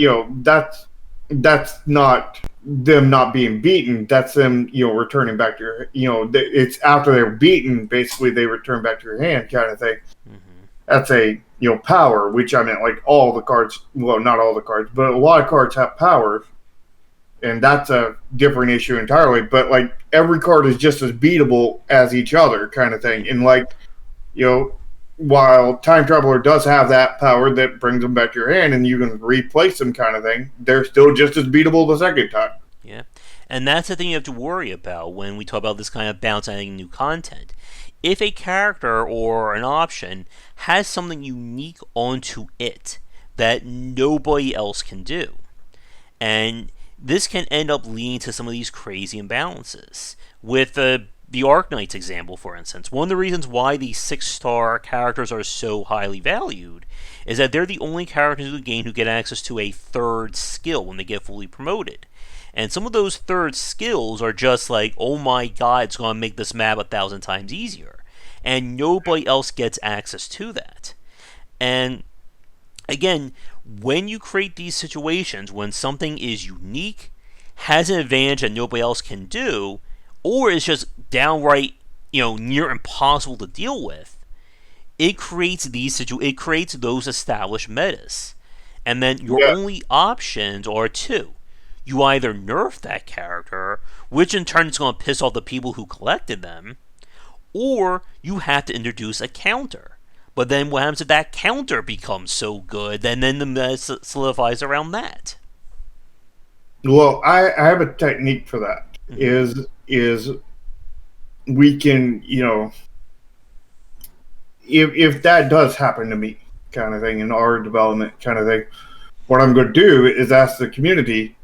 that's not them not being beaten. That's them returning back to your it's after they're beaten, basically they return back to your hand kind of thing. Mm-hmm. That's a power, which I meant like all the cards. Well, not all the cards, but a lot of cards have powers, and that's a different issue entirely. But like every card is just as beatable as each other, kind of thing. And like, while Time Traveler does have that power that brings them back to your hand, and you can replace them, kind of thing, they're still just as beatable the second time. Yeah. And that's the thing you have to worry about when we talk about this kind of balance adding new content. If a character or an option has something unique onto it that nobody else can do, and this can end up leading to some of these crazy imbalances. With the Arknights example, for instance, one of the reasons why these 6-star characters are so highly valued is that they're the only characters in the game who get access to a third skill when they get fully promoted. And some of those third skills are just like, oh my god, it's going to make this map 1,000 times easier. And nobody else gets access to that. And again, when you create these situations, when something is unique, has an advantage that nobody else can do, or is just downright, near impossible to deal with, it creates it creates those established metas. And then your Yeah. only options are two. You either nerf that character, which in turn is going to piss off the people who collected them, or you have to introduce a counter. But then what happens if that counter becomes so good, then the meta solidifies around that? Well, I have a technique for that. Mm-hmm. Is we can, if that does happen to me, kind of thing, in our development kind of thing, what I'm going to do is ask the community,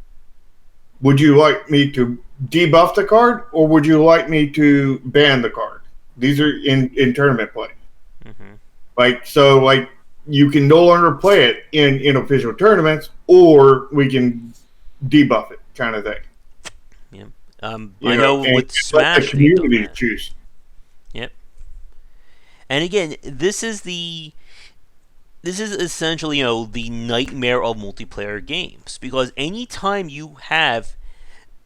would you like me to debuff the card, or would you like me to ban the card? These are in tournament play. Mm-hmm. Like you can no longer play it in official tournaments, or we can debuff it, kind of thing. Yeah. I know And with let the Smash they've done community that. choose. Yep. And again, this is essentially, the nightmare of multiplayer games, because anytime you have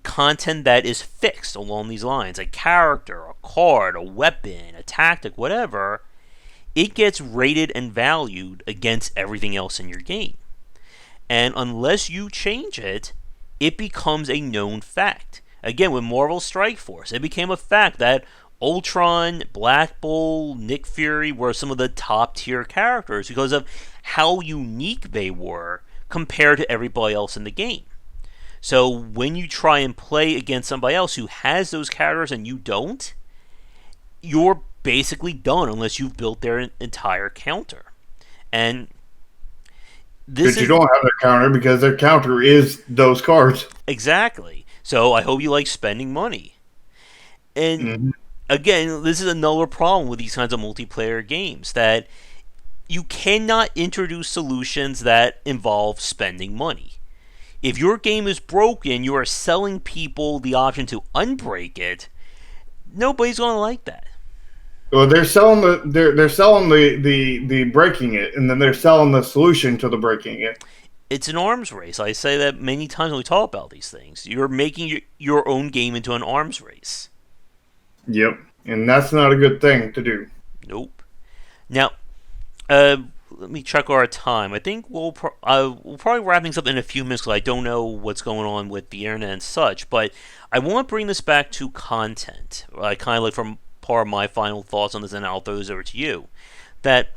content that is fixed along these lines, a character, a card, a weapon, a tactic, whatever, it gets rated and valued against everything else in your game. And unless you change it, it becomes a known fact. Again, with Marvel Strike Force, it became a fact that Ultron, Black Bull, Nick Fury were some of the top tier characters because of how unique they were compared to everybody else in the game. So when you try and play against somebody else who has those characters and you don't, you're basically done unless you've built their entire counter. And this But you is don't have their counter because their counter is those cards. exactly. So I hope you like spending money. And Mm-hmm. again, this is another problem with these kinds of multiplayer games, that you cannot introduce solutions that involve spending money. If your game is broken, you are selling people the option to unbreak it. Nobody's going to like that. Well, they're selling the breaking it, and then they're selling the solution to the breaking it. It's an arms race. I say that many times when we talk about these things. You're making your own game into an arms race. Yep, and that's not a good thing to do. Nope. Now, uh, let me check our time. I think we'll probably wrap things up in a few minutes because I don't know what's going on with the internet and such. But I want to bring this back to content. I kind of like from part of my final thoughts on this, and I'll throw those over to you. That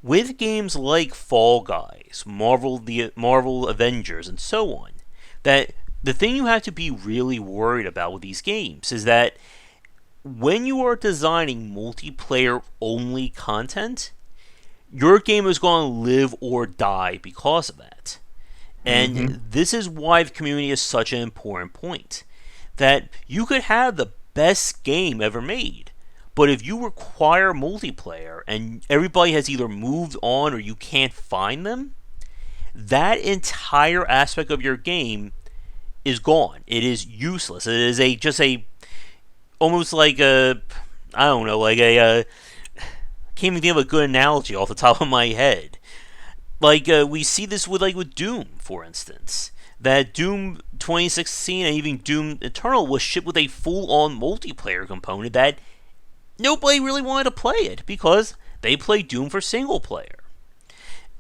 with games like Fall Guys, Marvel Avengers, and so on, that the thing you have to be really worried about with these games is that when you are designing multiplayer only content, your game is going to live or die because of that. Mm-hmm. And this is why the community is such an important point. That you could have the best game ever made, but if you require multiplayer and everybody has either moved on or you can't find them, that entire aspect of your game is gone. It is useless. It is just a almost like a, I don't know, like a can't even think of a good analogy off the top of my head. Like we see this with Doom, for instance. That Doom 2016 and even Doom Eternal was shipped with a full-on multiplayer component that nobody really wanted to play it because they play Doom for single player.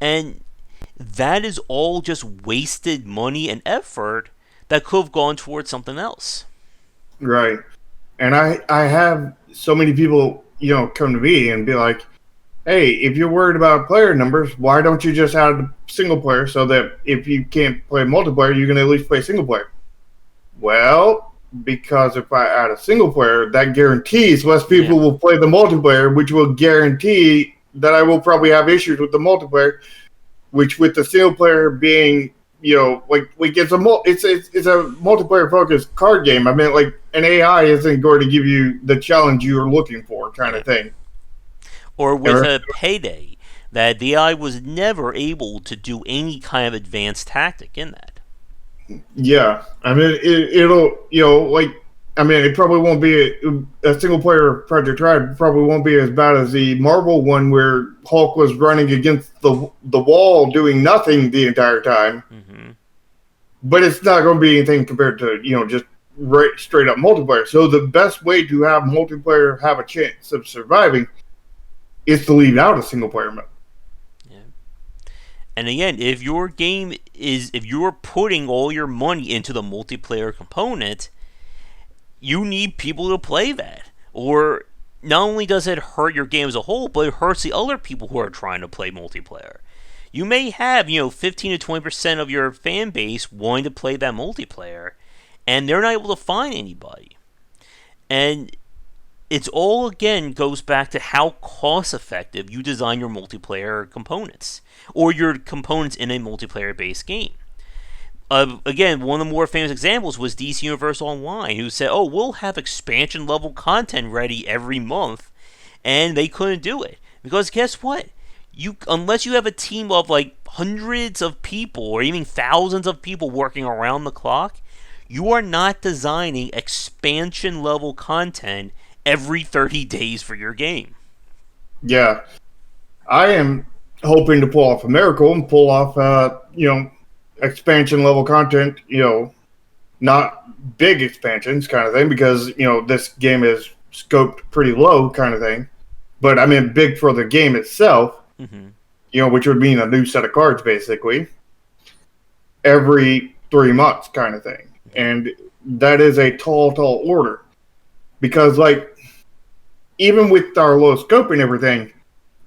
And that is all just wasted money and effort that could have gone towards something else. Right. And I have so many people, come to me and be like, hey, if you're worried about player numbers, why don't you just add single player so that if you can't play multiplayer, you can at least play single player? Well, because if I add a single player, that guarantees less people will play the multiplayer, which will guarantee that I will probably have issues with the multiplayer, which with the single player being, like it's a multiplayer focused card game. I mean, like an AI isn't going to give you the challenge you're looking for, kind of thing. Or with a Payday, that the AI was never able to do any kind of advanced tactic in that. Yeah, I mean, it probably won't be a single player Project Red. Probably won't be as bad as the Marvel one where Hulk was running against the wall doing nothing the entire time. Mm-hmm. But it's not going to be anything compared to just straight up multiplayer. So the best way to have multiplayer have a chance of surviving is to leave out a single player mode. Yeah. And again, if you're putting all your money into the multiplayer component, you need people to play that. Or not only does it hurt your game as a whole, but it hurts the other people who are trying to play multiplayer. You may have, 15 to 20% of your fan base wanting to play that multiplayer, and they're not able to find anybody. And it's all again goes back to how cost effective you design your multiplayer components or your components in a multiplayer based game. Again, one of the more famous examples was DC Universe Online, who said, "Oh, we'll have expansion level content ready every month," and they couldn't do it because guess what? Unless you have a team of like hundreds of people or even thousands of people working around the clock, you are not designing expansion level content every 30 days for your game. Yeah, I am hoping to pull off a miracle and pull off, expansion level content. Not big expansions kind of thing because this game is scoped pretty low kind of thing. But I mean big for the game itself. Mm-hmm. Which would mean a new set of cards basically every 3 months kind of thing. And that is a tall order because even with our low scope and everything,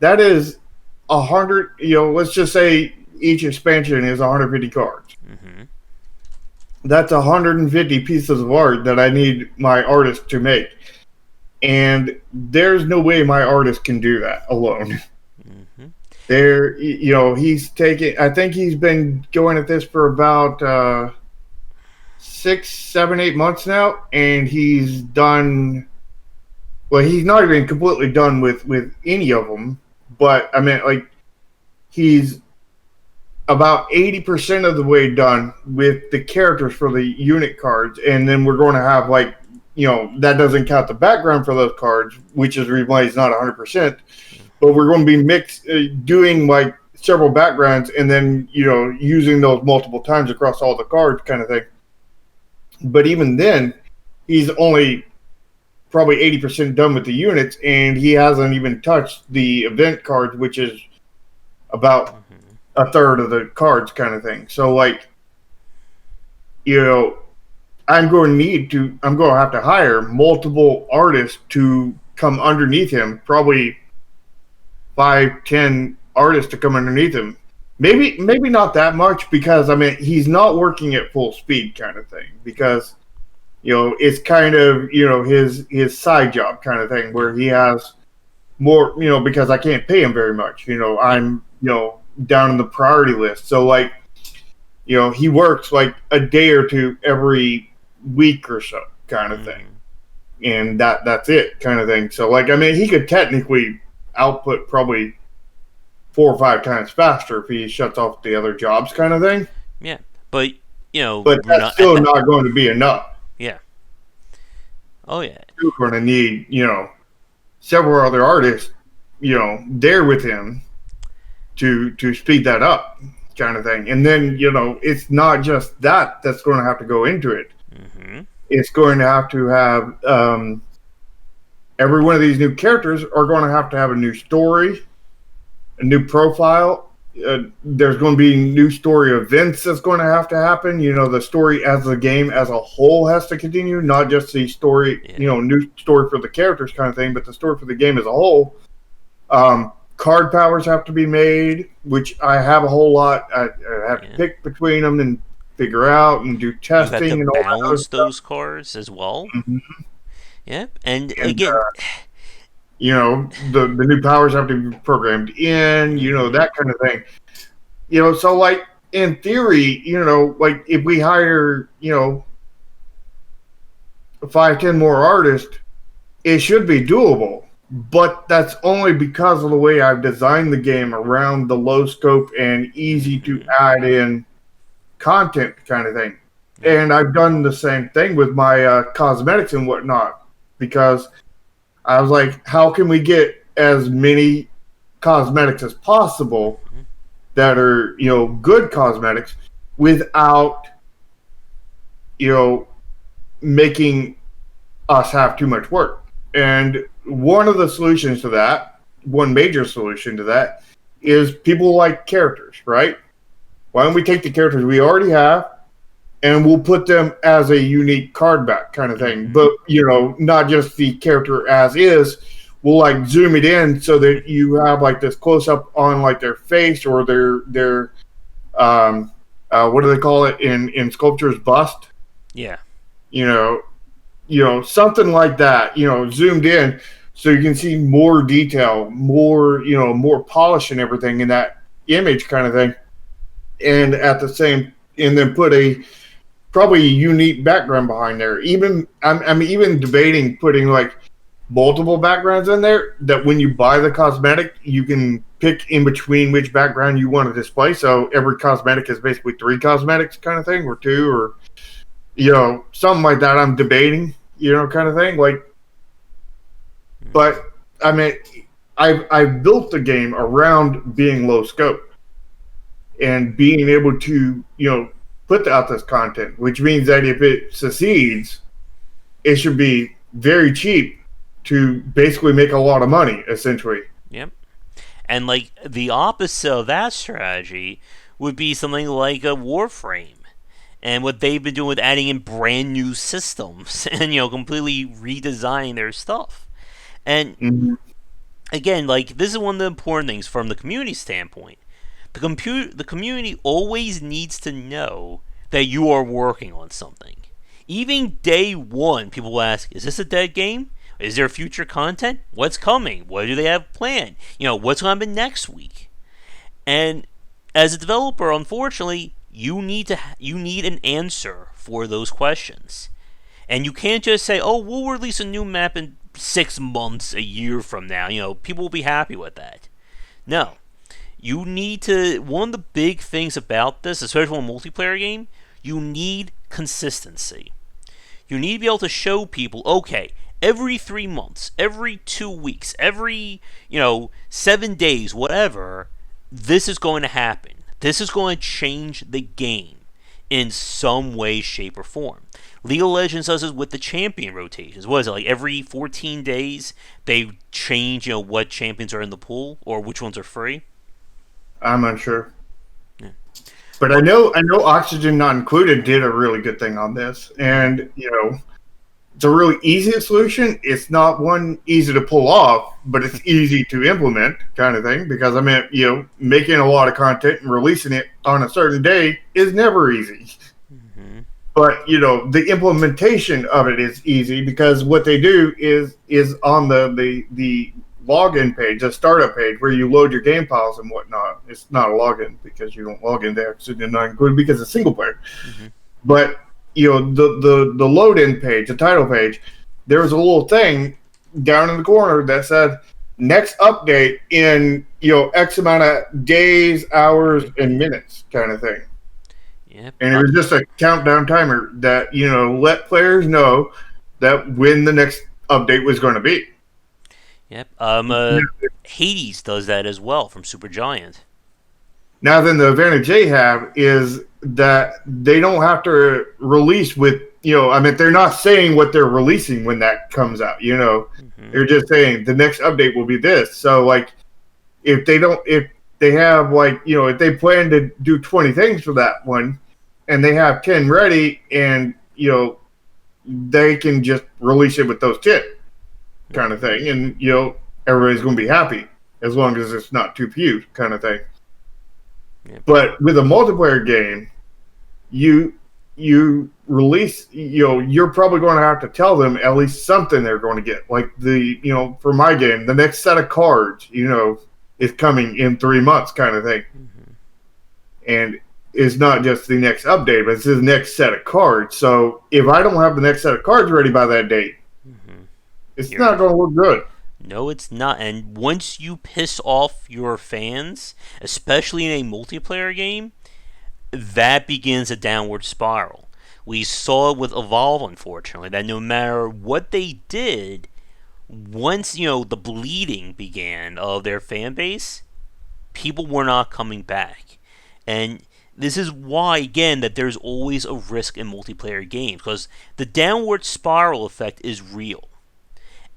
that is 100, let's just say each expansion is 150 cards. Mm-hmm. That's 150 pieces of art that I need my artist to make. And there's no way my artist can do that alone. Mm-hmm. He's taking, I think he's been going at this for about 6, 7, 8 months now, and he's done, well, he's not even completely done with any of them, but I mean, he's about 80% of the way done with the characters for the unit cards, and then we're going to have that doesn't count the background for those cards, which is the reason why he's not 100%. But we're going to be doing several backgrounds, and then using those multiple times across all the cards, kind of thing. But even then, he's only probably 80% done with the units, and he hasn't even touched the event cards, which is about a third of the cards, kind of thing. So I'm going to have to hire multiple artists to come underneath him, probably 5, 10 artists to come underneath him. Maybe not that much because I mean he's not working at full speed, kind of thing. Because it's kind of his side job kind of thing where he has more because I can't pay him very much. I'm down in the priority list, so he works a day or two every week or so, kind of thing, and that's it, kind of thing. So I mean he could technically output probably 4 or 5 times faster if he shuts off the other jobs, kind of thing. Yeah, but but that's still not going to be enough. Yeah. Oh yeah. You're going to need several other artists there with him to speed that up, kind of thing. And then it's not just that's going to have to go into it. Mm-hmm. It's going to have every one of these new characters are going to have a new story, a new profile. There's going to be new story events that's going to happen. The story as the game as a whole has to continue, not just the story, new story for the characters kind of thing, but the story for the game as a whole. Card powers have to be made, which I have a whole lot. I have to pick between them and figure out and do testing. You have to and all balance that those cards as well. Mm-hmm. Yeah, and again, the new powers have to be programmed in, that kind of thing. So in theory, if we hire, 5, 10 more artists, it should be doable. But that's only because of the way I've designed the game around the low scope and easy to add in content kind of thing. And I've done the same thing with my cosmetics and whatnot, because I was like, how can we get as many cosmetics as possible that are, good cosmetics without, making us have too much work. And one of the solutions to that, one major solution to that, is people like characters, right? Why don't we take the characters we already have and we'll put them as a unique card back kind of thing. But, not just the character as is. We'll zoom it in so that you have this close up on their face or their what do they call it in sculptures, bust? Yeah. something like that, zoomed in so you can see more detail, more polish and everything in that image kind of thing. And and then put a probably a unique background behind there. Even I'm even debating putting like multiple backgrounds in there that when you buy the cosmetic, you can pick in between which background you want to display. So every cosmetic is basically three cosmetics kind of thing, or two, or something like that. I'm debating, kind of thing. Like, but I mean, I've built the game around being low scope and being able to put out this content, which means that if it succeeds, it should be very cheap to basically make a lot of money, essentially. Yep. And like the opposite of that strategy would be something like a Warframe. And what they've been doing with adding in brand new systems and completely redesigning their stuff. And again, like this is one of the important things from the community standpoint. The community always needs to know that you are working on something. Even day one, people will ask, "Is this a dead game? Is there future content? What's coming? What do they have planned? What's going to happen next week?" And as a developer, unfortunately, you need an answer for those questions. And you can't just say, "Oh, we'll release a new map in 6 months, a year from now. People will be happy with that." No. You need to. One of the big things about this, especially in a multiplayer game, you need consistency. You need to be able to show people, okay, every 3 months, every 2 weeks, every 7 days, whatever, this is going to happen. This is going to change the game in some way, shape, or form. League of Legends does this with the champion rotations. What is it, like every 14 days they change what champions are in the pool or which ones are free? I'm unsure. Yeah. But I know Oxygen Not Included did a really good thing on this. And, it's a really easy solution. It's not one easy to pull off, but it's easy to implement kind of thing. Because, I mean, making a lot of content and releasing it on a certain day is never easy. Mm-hmm. But, the implementation of it is easy because what they do is on the login page, a startup page where you load your game files and whatnot. It's not a login because you don't log in there, so they're not included because it's single player. Mm-hmm. But the load in page, the title page, there was a little thing down in the corner that said next update in X amount of days, hours, and minutes kind of thing. Yep. And it was just a countdown timer that let players know that when the next update was going to be. Yep. Hades does that as well from Supergiant. Now, then the advantage they have is that they don't have to release with, they're not saying what they're releasing when that comes out, Mm-hmm. They're just saying the next update will be this. So, like, if they have, like, if they plan to do 20 things for that one and they have 10 ready and, they can just release it with those 10. Kind of thing, and everybody's going to be happy as long as it's not too few, kind of thing. Yep. But with a multiplayer game, you release, you're probably going to have to tell them at least something they're going to get. Like for my game, the next set of cards, is coming in 3 months, kind of thing. Mm-hmm. And it's not just the next update, but it's the next set of cards. So if I don't have the next set of cards ready by that date, it's not going to look good. No, it's not. And once you piss off your fans, especially in a multiplayer game, that begins a downward spiral. We saw it with Evolve, unfortunately, that no matter what they did, once, the bleeding began of their fan base, people were not coming back. And this is why, again, that there's always a risk in multiplayer games, because the downward spiral effect is real.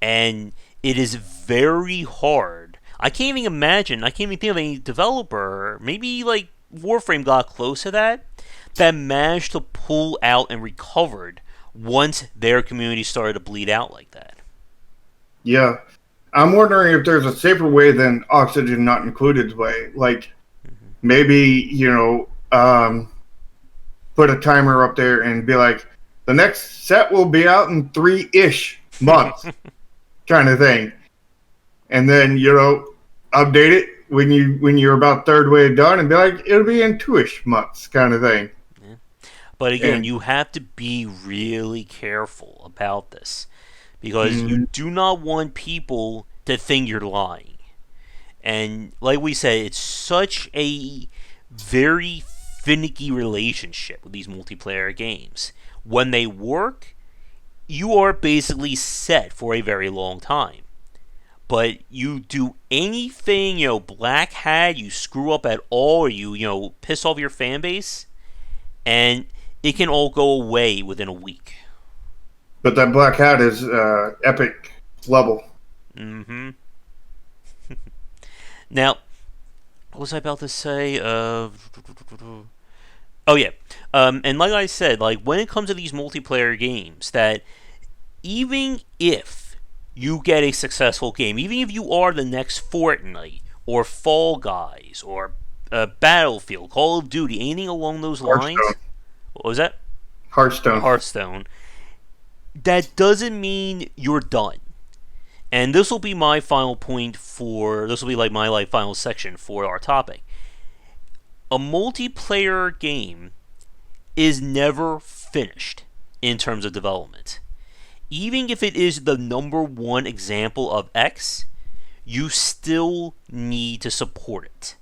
And it is very hard. I can't even think of any developer, maybe like Warframe got close to that managed to pull out and recovered once their community started to bleed out like that. Yeah. I'm wondering if there's a safer way than Oxygen Not Included's way. Like, maybe, put a timer up there and be like, the next set will be out in 3-ish months, kind of thing. And then, update it when you're about third way done and be like, it'll be in 2-ish months, kind of thing. Yeah. But again, And, you have to be really careful about this because you do not want people to think you're lying. And like we said, it's such a very finicky relationship with these multiplayer games. When they work, you are basically set for a very long time. But you do anything, black hat, you screw up at all, or you piss off your fan base, and it can all go away within a week. but that black hat is epic level. Mm-hmm. Now, what was I about to say? Oh yeah, and like I said, like when it comes to these multiplayer games, that even if you get a successful game, even if you are the next Fortnite or Fall Guys or Battlefield, Call of Duty, anything along those lines. What was that? Hearthstone. That doesn't mean you're done. And this will be my final point this will be like my final section for our topic. A multiplayer game is never finished in terms of development. Even if it is the number one example of X, you still need to support it.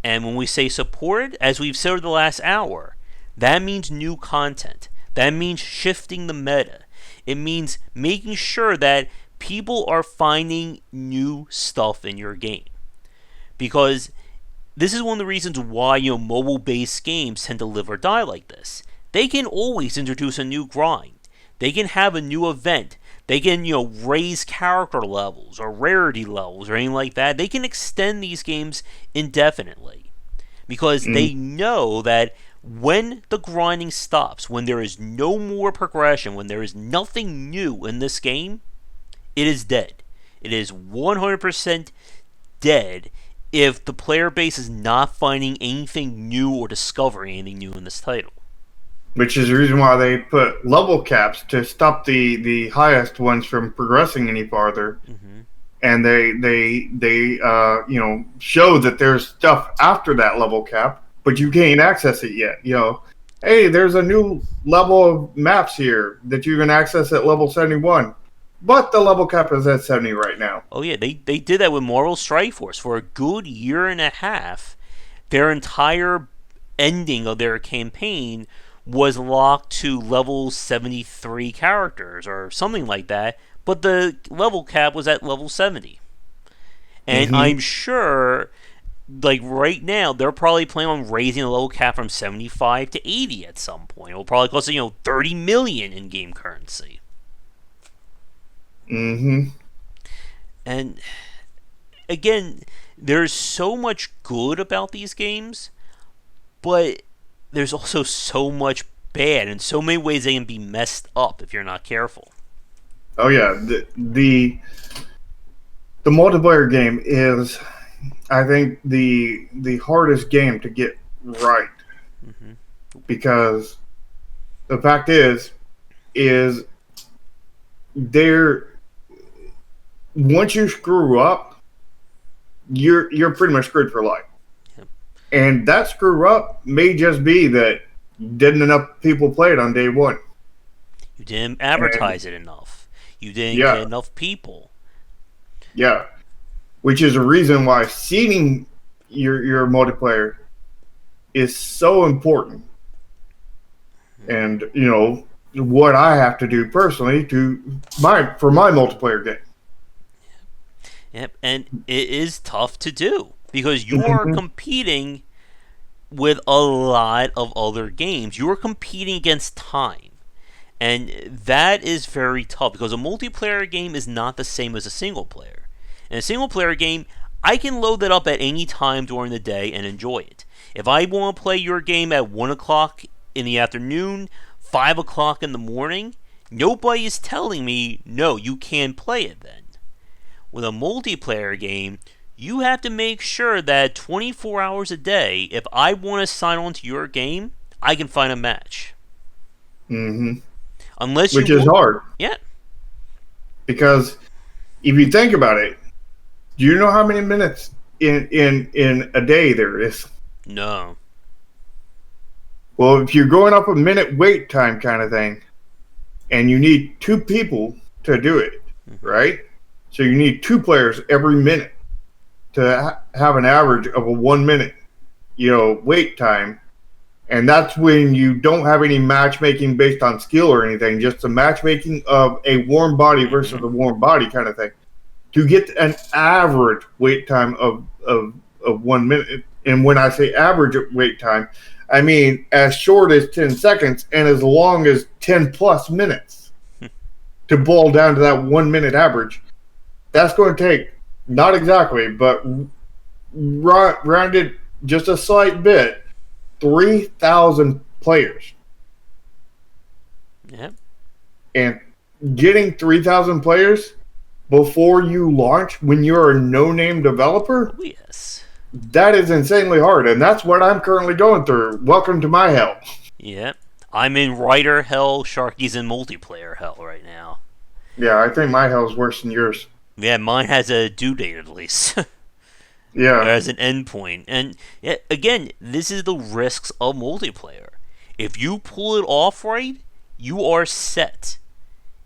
And when we say support it, as we've said over the last hour, that means new content. That means shifting the meta. It means making sure that people are finding new stuff in your game. Because this is one of the reasons why mobile-based games tend to live or die like this. They can always introduce a new grind. They can have a new event. They can raise character levels or rarity levels or anything like that. They can extend these games indefinitely. Because they know that when the grinding stops, when there is no more progression, when there is nothing new in this game, it is dead. It is 100% dead if the player base is not finding anything new or discovering anything new in this title. Which is the reason why they put level caps to stop the highest ones from progressing any farther. Mm-hmm. And they show that there's stuff after that level cap, but you can't access it yet. Hey, there's a new level of maps here that you can access at level 71. But the level cap is at 70 right now. Oh yeah, they did that with Marvel Strike Force for a good year and a half. Their entire ending of their campaign was locked to level 73 characters or something like that, but the level cap was at level 70. And I'm sure, like right now, they're probably planning on raising the level cap from 75 to 80 at some point. It will probably cost $30 million in game currency. Mm-hmm. And again, there's so much good about these games, but there's also so much bad, and so many ways they can be messed up if you're not careful. Oh yeah, the multiplayer game is, I think, the hardest game to get right, because the fact is there. Once you screw up, you're pretty much screwed for life. Yep. And that screw up may just be that didn't enough people play it on day one. You didn't advertise it enough. You didn't get enough people. Yeah. Which is a reason why seeding your multiplayer is so important. And, what I have to do personally for my multiplayer game. Yep, and it is tough to do because you are competing with a lot of other games. You are competing against time. And that is very tough because a multiplayer game is not the same as a single player. In a single player game, I can load that up at any time during the day and enjoy it. If I want to play your game at 1 o'clock in the afternoon, 5 o'clock in the morning, nobody is telling me, no, you can't play it then. With a multiplayer game, you have to make sure that 24 hours a day, if I want to sign on to your game, I can find a match. Unless you which is want, hard yeah, because if you think about it, do you know how many minutes in a day there is? no, Well, if you're going up a minute wait time kind of thing, and you need two people to do it, mm-hmm. right? So you need two players every minute to have an average of a 1 minute, wait time. And that's when you don't have any matchmaking based on skill or anything, just the matchmaking of a warm body versus a warm body kind of thing. To get an average wait time of 1 minute. And when I say average wait time, I mean as short as 10 seconds and as long as 10 plus minutes to boil down to that 1 minute average. That's going to take, not exactly, but rounded just a slight bit, 3,000 players. Yep. And getting 3,000 players before you launch when you're a no-name developer, Oh, yes. that is insanely hard. And that's what I'm currently going through. Welcome to my hell. Yep. I'm in writer hell, Sharky's in multiplayer hell right now. Yeah, I think my hell's worse than yours. Yeah, mine has a due date at least. Yeah. As an endpoint. And yeah, again, this is the risks of multiplayer. If you pull it off right, you are set.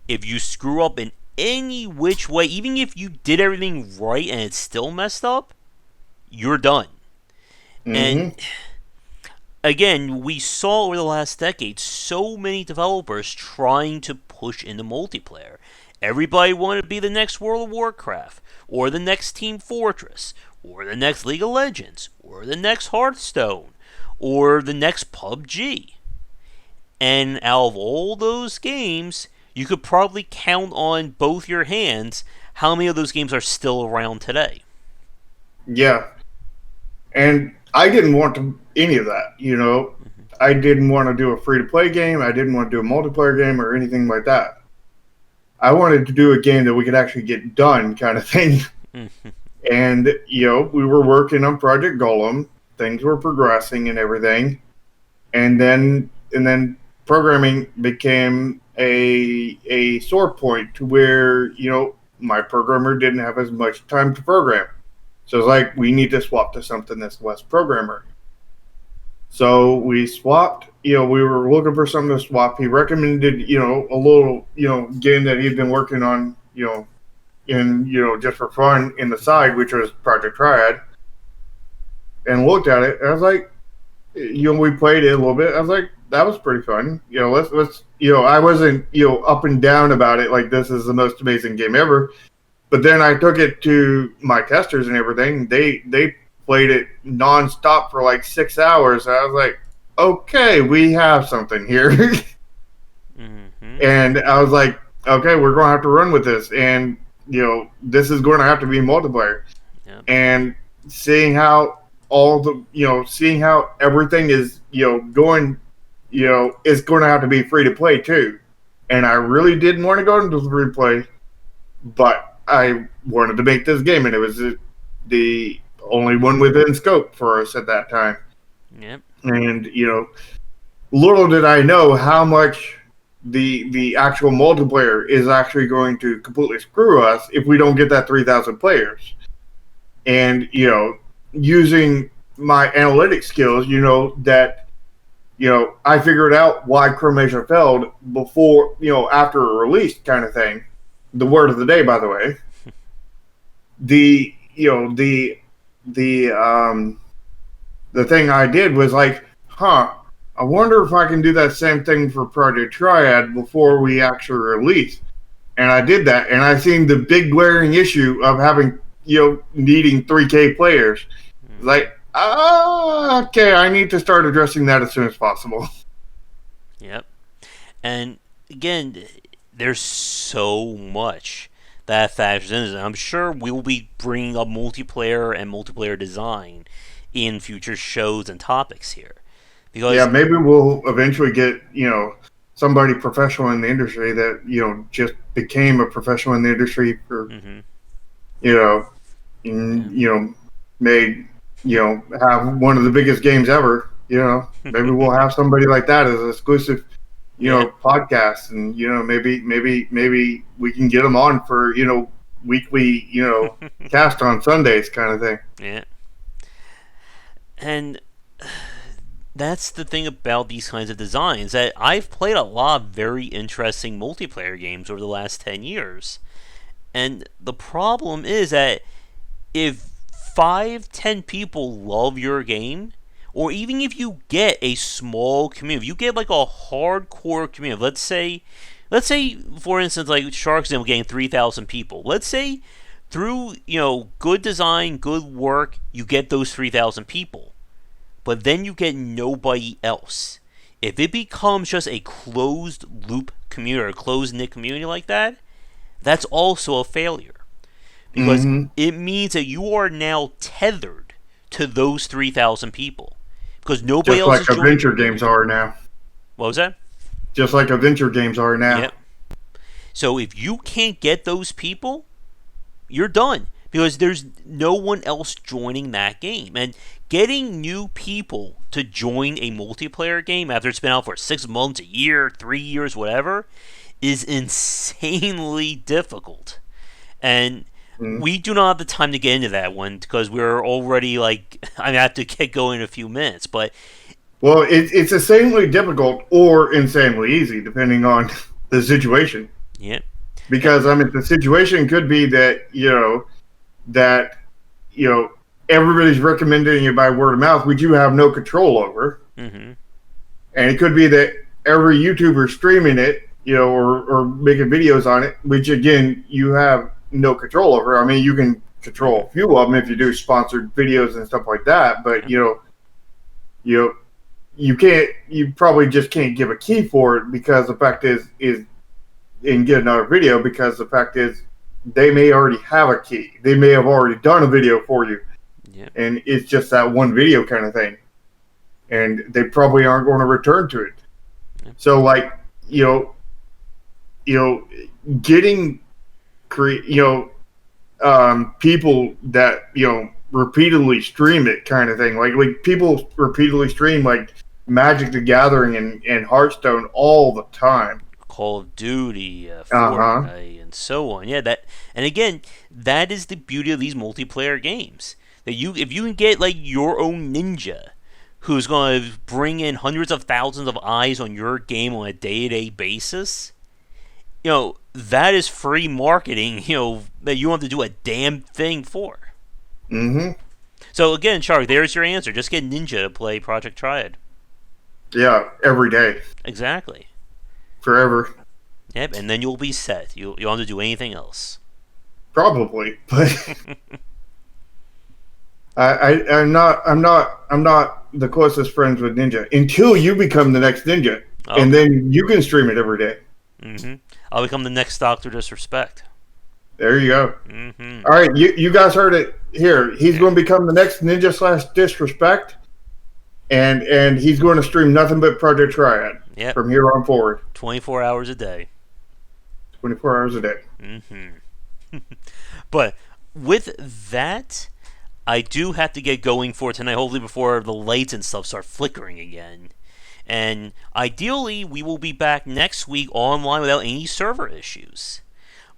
If you screw up in any which way, even if you did everything right and it's still messed up, you're done. Mm-hmm. And again, we saw over the last decade so many developers trying to push into multiplayer. Everybody wanted to be the next World of Warcraft, or the next Team Fortress, or the next League of Legends, or the next Hearthstone, or the next PUBG. And out of all those games, you could probably count on both your hands how many of those games are still around today. Yeah. And I didn't want any of that, I didn't want to do a free-to-play game. I didn't want to do a multiplayer game or anything like that. I wanted to do a game that we could actually get done kind of thing. And, we were working on Project Golem. Things were progressing and everything. And then programming became a sore point to where, my programmer didn't have as much time to program. So it's like, we need to swap to something that's less programmer. So we swapped, we were looking for something to swap. He recommended, a little, game that he'd been working on, just for fun in the side, which was Project Triad. And looked at it, and I was like, we played it a little bit. I was like, that was pretty fun. Let's I wasn't, up and down about it like this is the most amazing game ever. But then I took it to my testers and everything. They played it nonstop for like 6 hours. I was like, okay, we have something here. Mm-hmm. And I was like, okay, we're going to have to run with this. And, this is going to have to be multiplayer. Yep. And seeing how seeing how everything is, going, it's going to have to be free to play too. And I really didn't want to go into free play, but I wanted to make this game, and it was the only one within scope for us at that time. Yep. And, little did I know how much the actual multiplayer is actually going to completely screw us if we don't get that 3,000 players. And, using my analytics skills, that, I figured out why Chromasia failed before, after a release kind of thing. The word of the day, by the way. The thing I did was like, I wonder if I can do that same thing for Project Triad before we actually release. And I did that, and I seen the big glaring issue of having, needing 3K players. Like, okay, I need to start addressing that as soon as possible. Yep. And again, there's so much that factors in. I'm sure we'll be bringing up multiplayer and multiplayer design in future shows and topics here. Because yeah, maybe we'll eventually get, somebody professional in the industry that, just became a professional in the industry for, made, have one of the biggest games ever, maybe we'll have somebody like that as an exclusive, Yeah. podcasts, and maybe we can get them on for weekly cast on Sundays kind of thing. Yeah. And that's the thing about these kinds of designs, that I've played a lot of very interesting multiplayer games over the last 10 years. And the problem is that if 5, 10 people love your game, or even if you get a small community, if you get like a hardcore community, let's say for instance, like Shark's Den getting 3,000 people. Let's say through good design, good work, you get those 3,000 people, but then you get nobody else. If it becomes just a closed loop community or a closed knit community like that, that's also a failure, because Hmm. it means that you are now tethered to those 3,000 people because nobody Just else like is joining. adventure games are now. What was that? Just like adventure games are now. Yep. So if you can't get those people, you're done, because there's no one else joining that game. And getting new people to join a multiplayer game after it's been out for 6 months, a year, 3 years, whatever, is insanely difficult. And Mhm. we do not have the time to get into that one because we're already like, I have to get going in a few minutes. But Well, it's insanely difficult or insanely easy, depending on the situation. yeah, Because I mean, the situation could be that that you know everybody's recommending it by word of mouth, which you have no control over, mm-hmm, and it could be that every YouTuber streaming it, or making videos on it, which again you have no control over. I mean, you can control a few of them if you do sponsored videos and stuff like that, but you know, you can't. You probably just can't give a key for it, because the fact is and get another video, because the fact is they may already have a key. They may have already done a video for you, yeah, and it's just that one video kind of thing, and they probably aren't going to return to it. yeah, So like you know you know getting cre- you know people that repeatedly stream it kind of thing, like people repeatedly stream like Magic the Gathering and Hearthstone all the time. Call of Duty, Uh-huh. Fortnite, and so on. Yeah, that, and again, that is the beauty of these multiplayer games. That if you can get like your own ninja, who's going to bring in hundreds of thousands of eyes on your game on a day-to-day basis, that is free marketing. That you don't have to do a damn thing for. Mm-hmm. So again, Shark, there's your answer. Just get Ninja to play Project Triad. Yeah, every day, Exactly. forever. Yep, and then you'll be set. You don't have to do anything else. Probably, but I'm not the closest friends with Ninja until you become the next Ninja, and Okay. then you can stream it every day. Mm-hmm. I'll become the next Doctor Disrespect. There you go. Mm-hmm. All right, you guys heard it here. He's going to become the next Ninja / Disrespect, and he's going to stream nothing but Project Triad Yep. from here on forward, 24 hours a day. 24 hours a day. Mm-hmm. But with that, I do have to get going for tonight, hopefully before the lights and stuff start flickering again. And ideally, we will be back next week online without any server issues.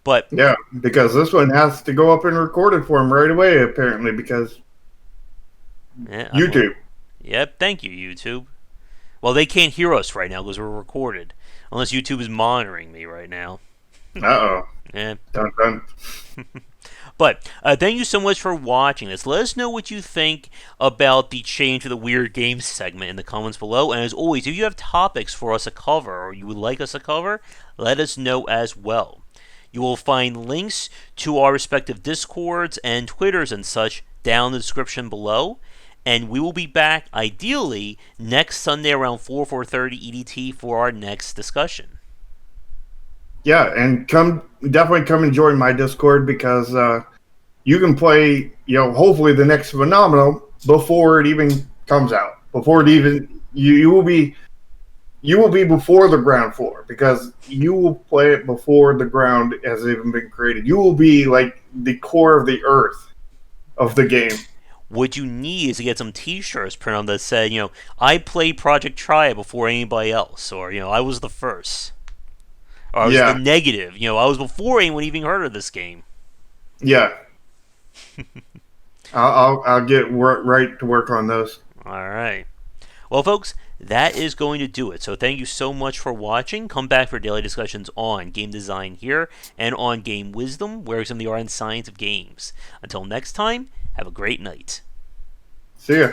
But Yeah, because this one has to go up and record it for him right away, apparently, because yeah, YouTube. yep, thank you, YouTube. Well, they can't hear us right now because we're recorded, unless YouTube is monitoring me right now. Uh-oh. Yeah. Dun, dun. But thank you so much for watching this. Let us know what you think about the change to the Weird Games segment in the comments below. And as always, if you have topics for us to cover or you would like us to cover, let us know as well. You will find links to our respective Discords and Twitters and such down in the description below. And we will be back, ideally, next Sunday around 4:30 EDT for our next discussion. Yeah, and definitely come and join my Discord, because you can play, hopefully the next Phenomenal before it even comes out. Before it even you will be before the ground floor, because you will play it before the ground has even been created. You will be like the core of the earth of the game. what you need is to get some T-shirts printed on that said, I played Project Triad before anybody else, or I was the first, or I was the Yeah, negative. I was before anyone even heard of this game. yeah. I'll get right to work on those. All right. Well, folks, that is going to do it. So thank you so much for watching. Come back for daily discussions on game design here and on game wisdom, where some of the art and science of games. Until next time, have a great night. See ya.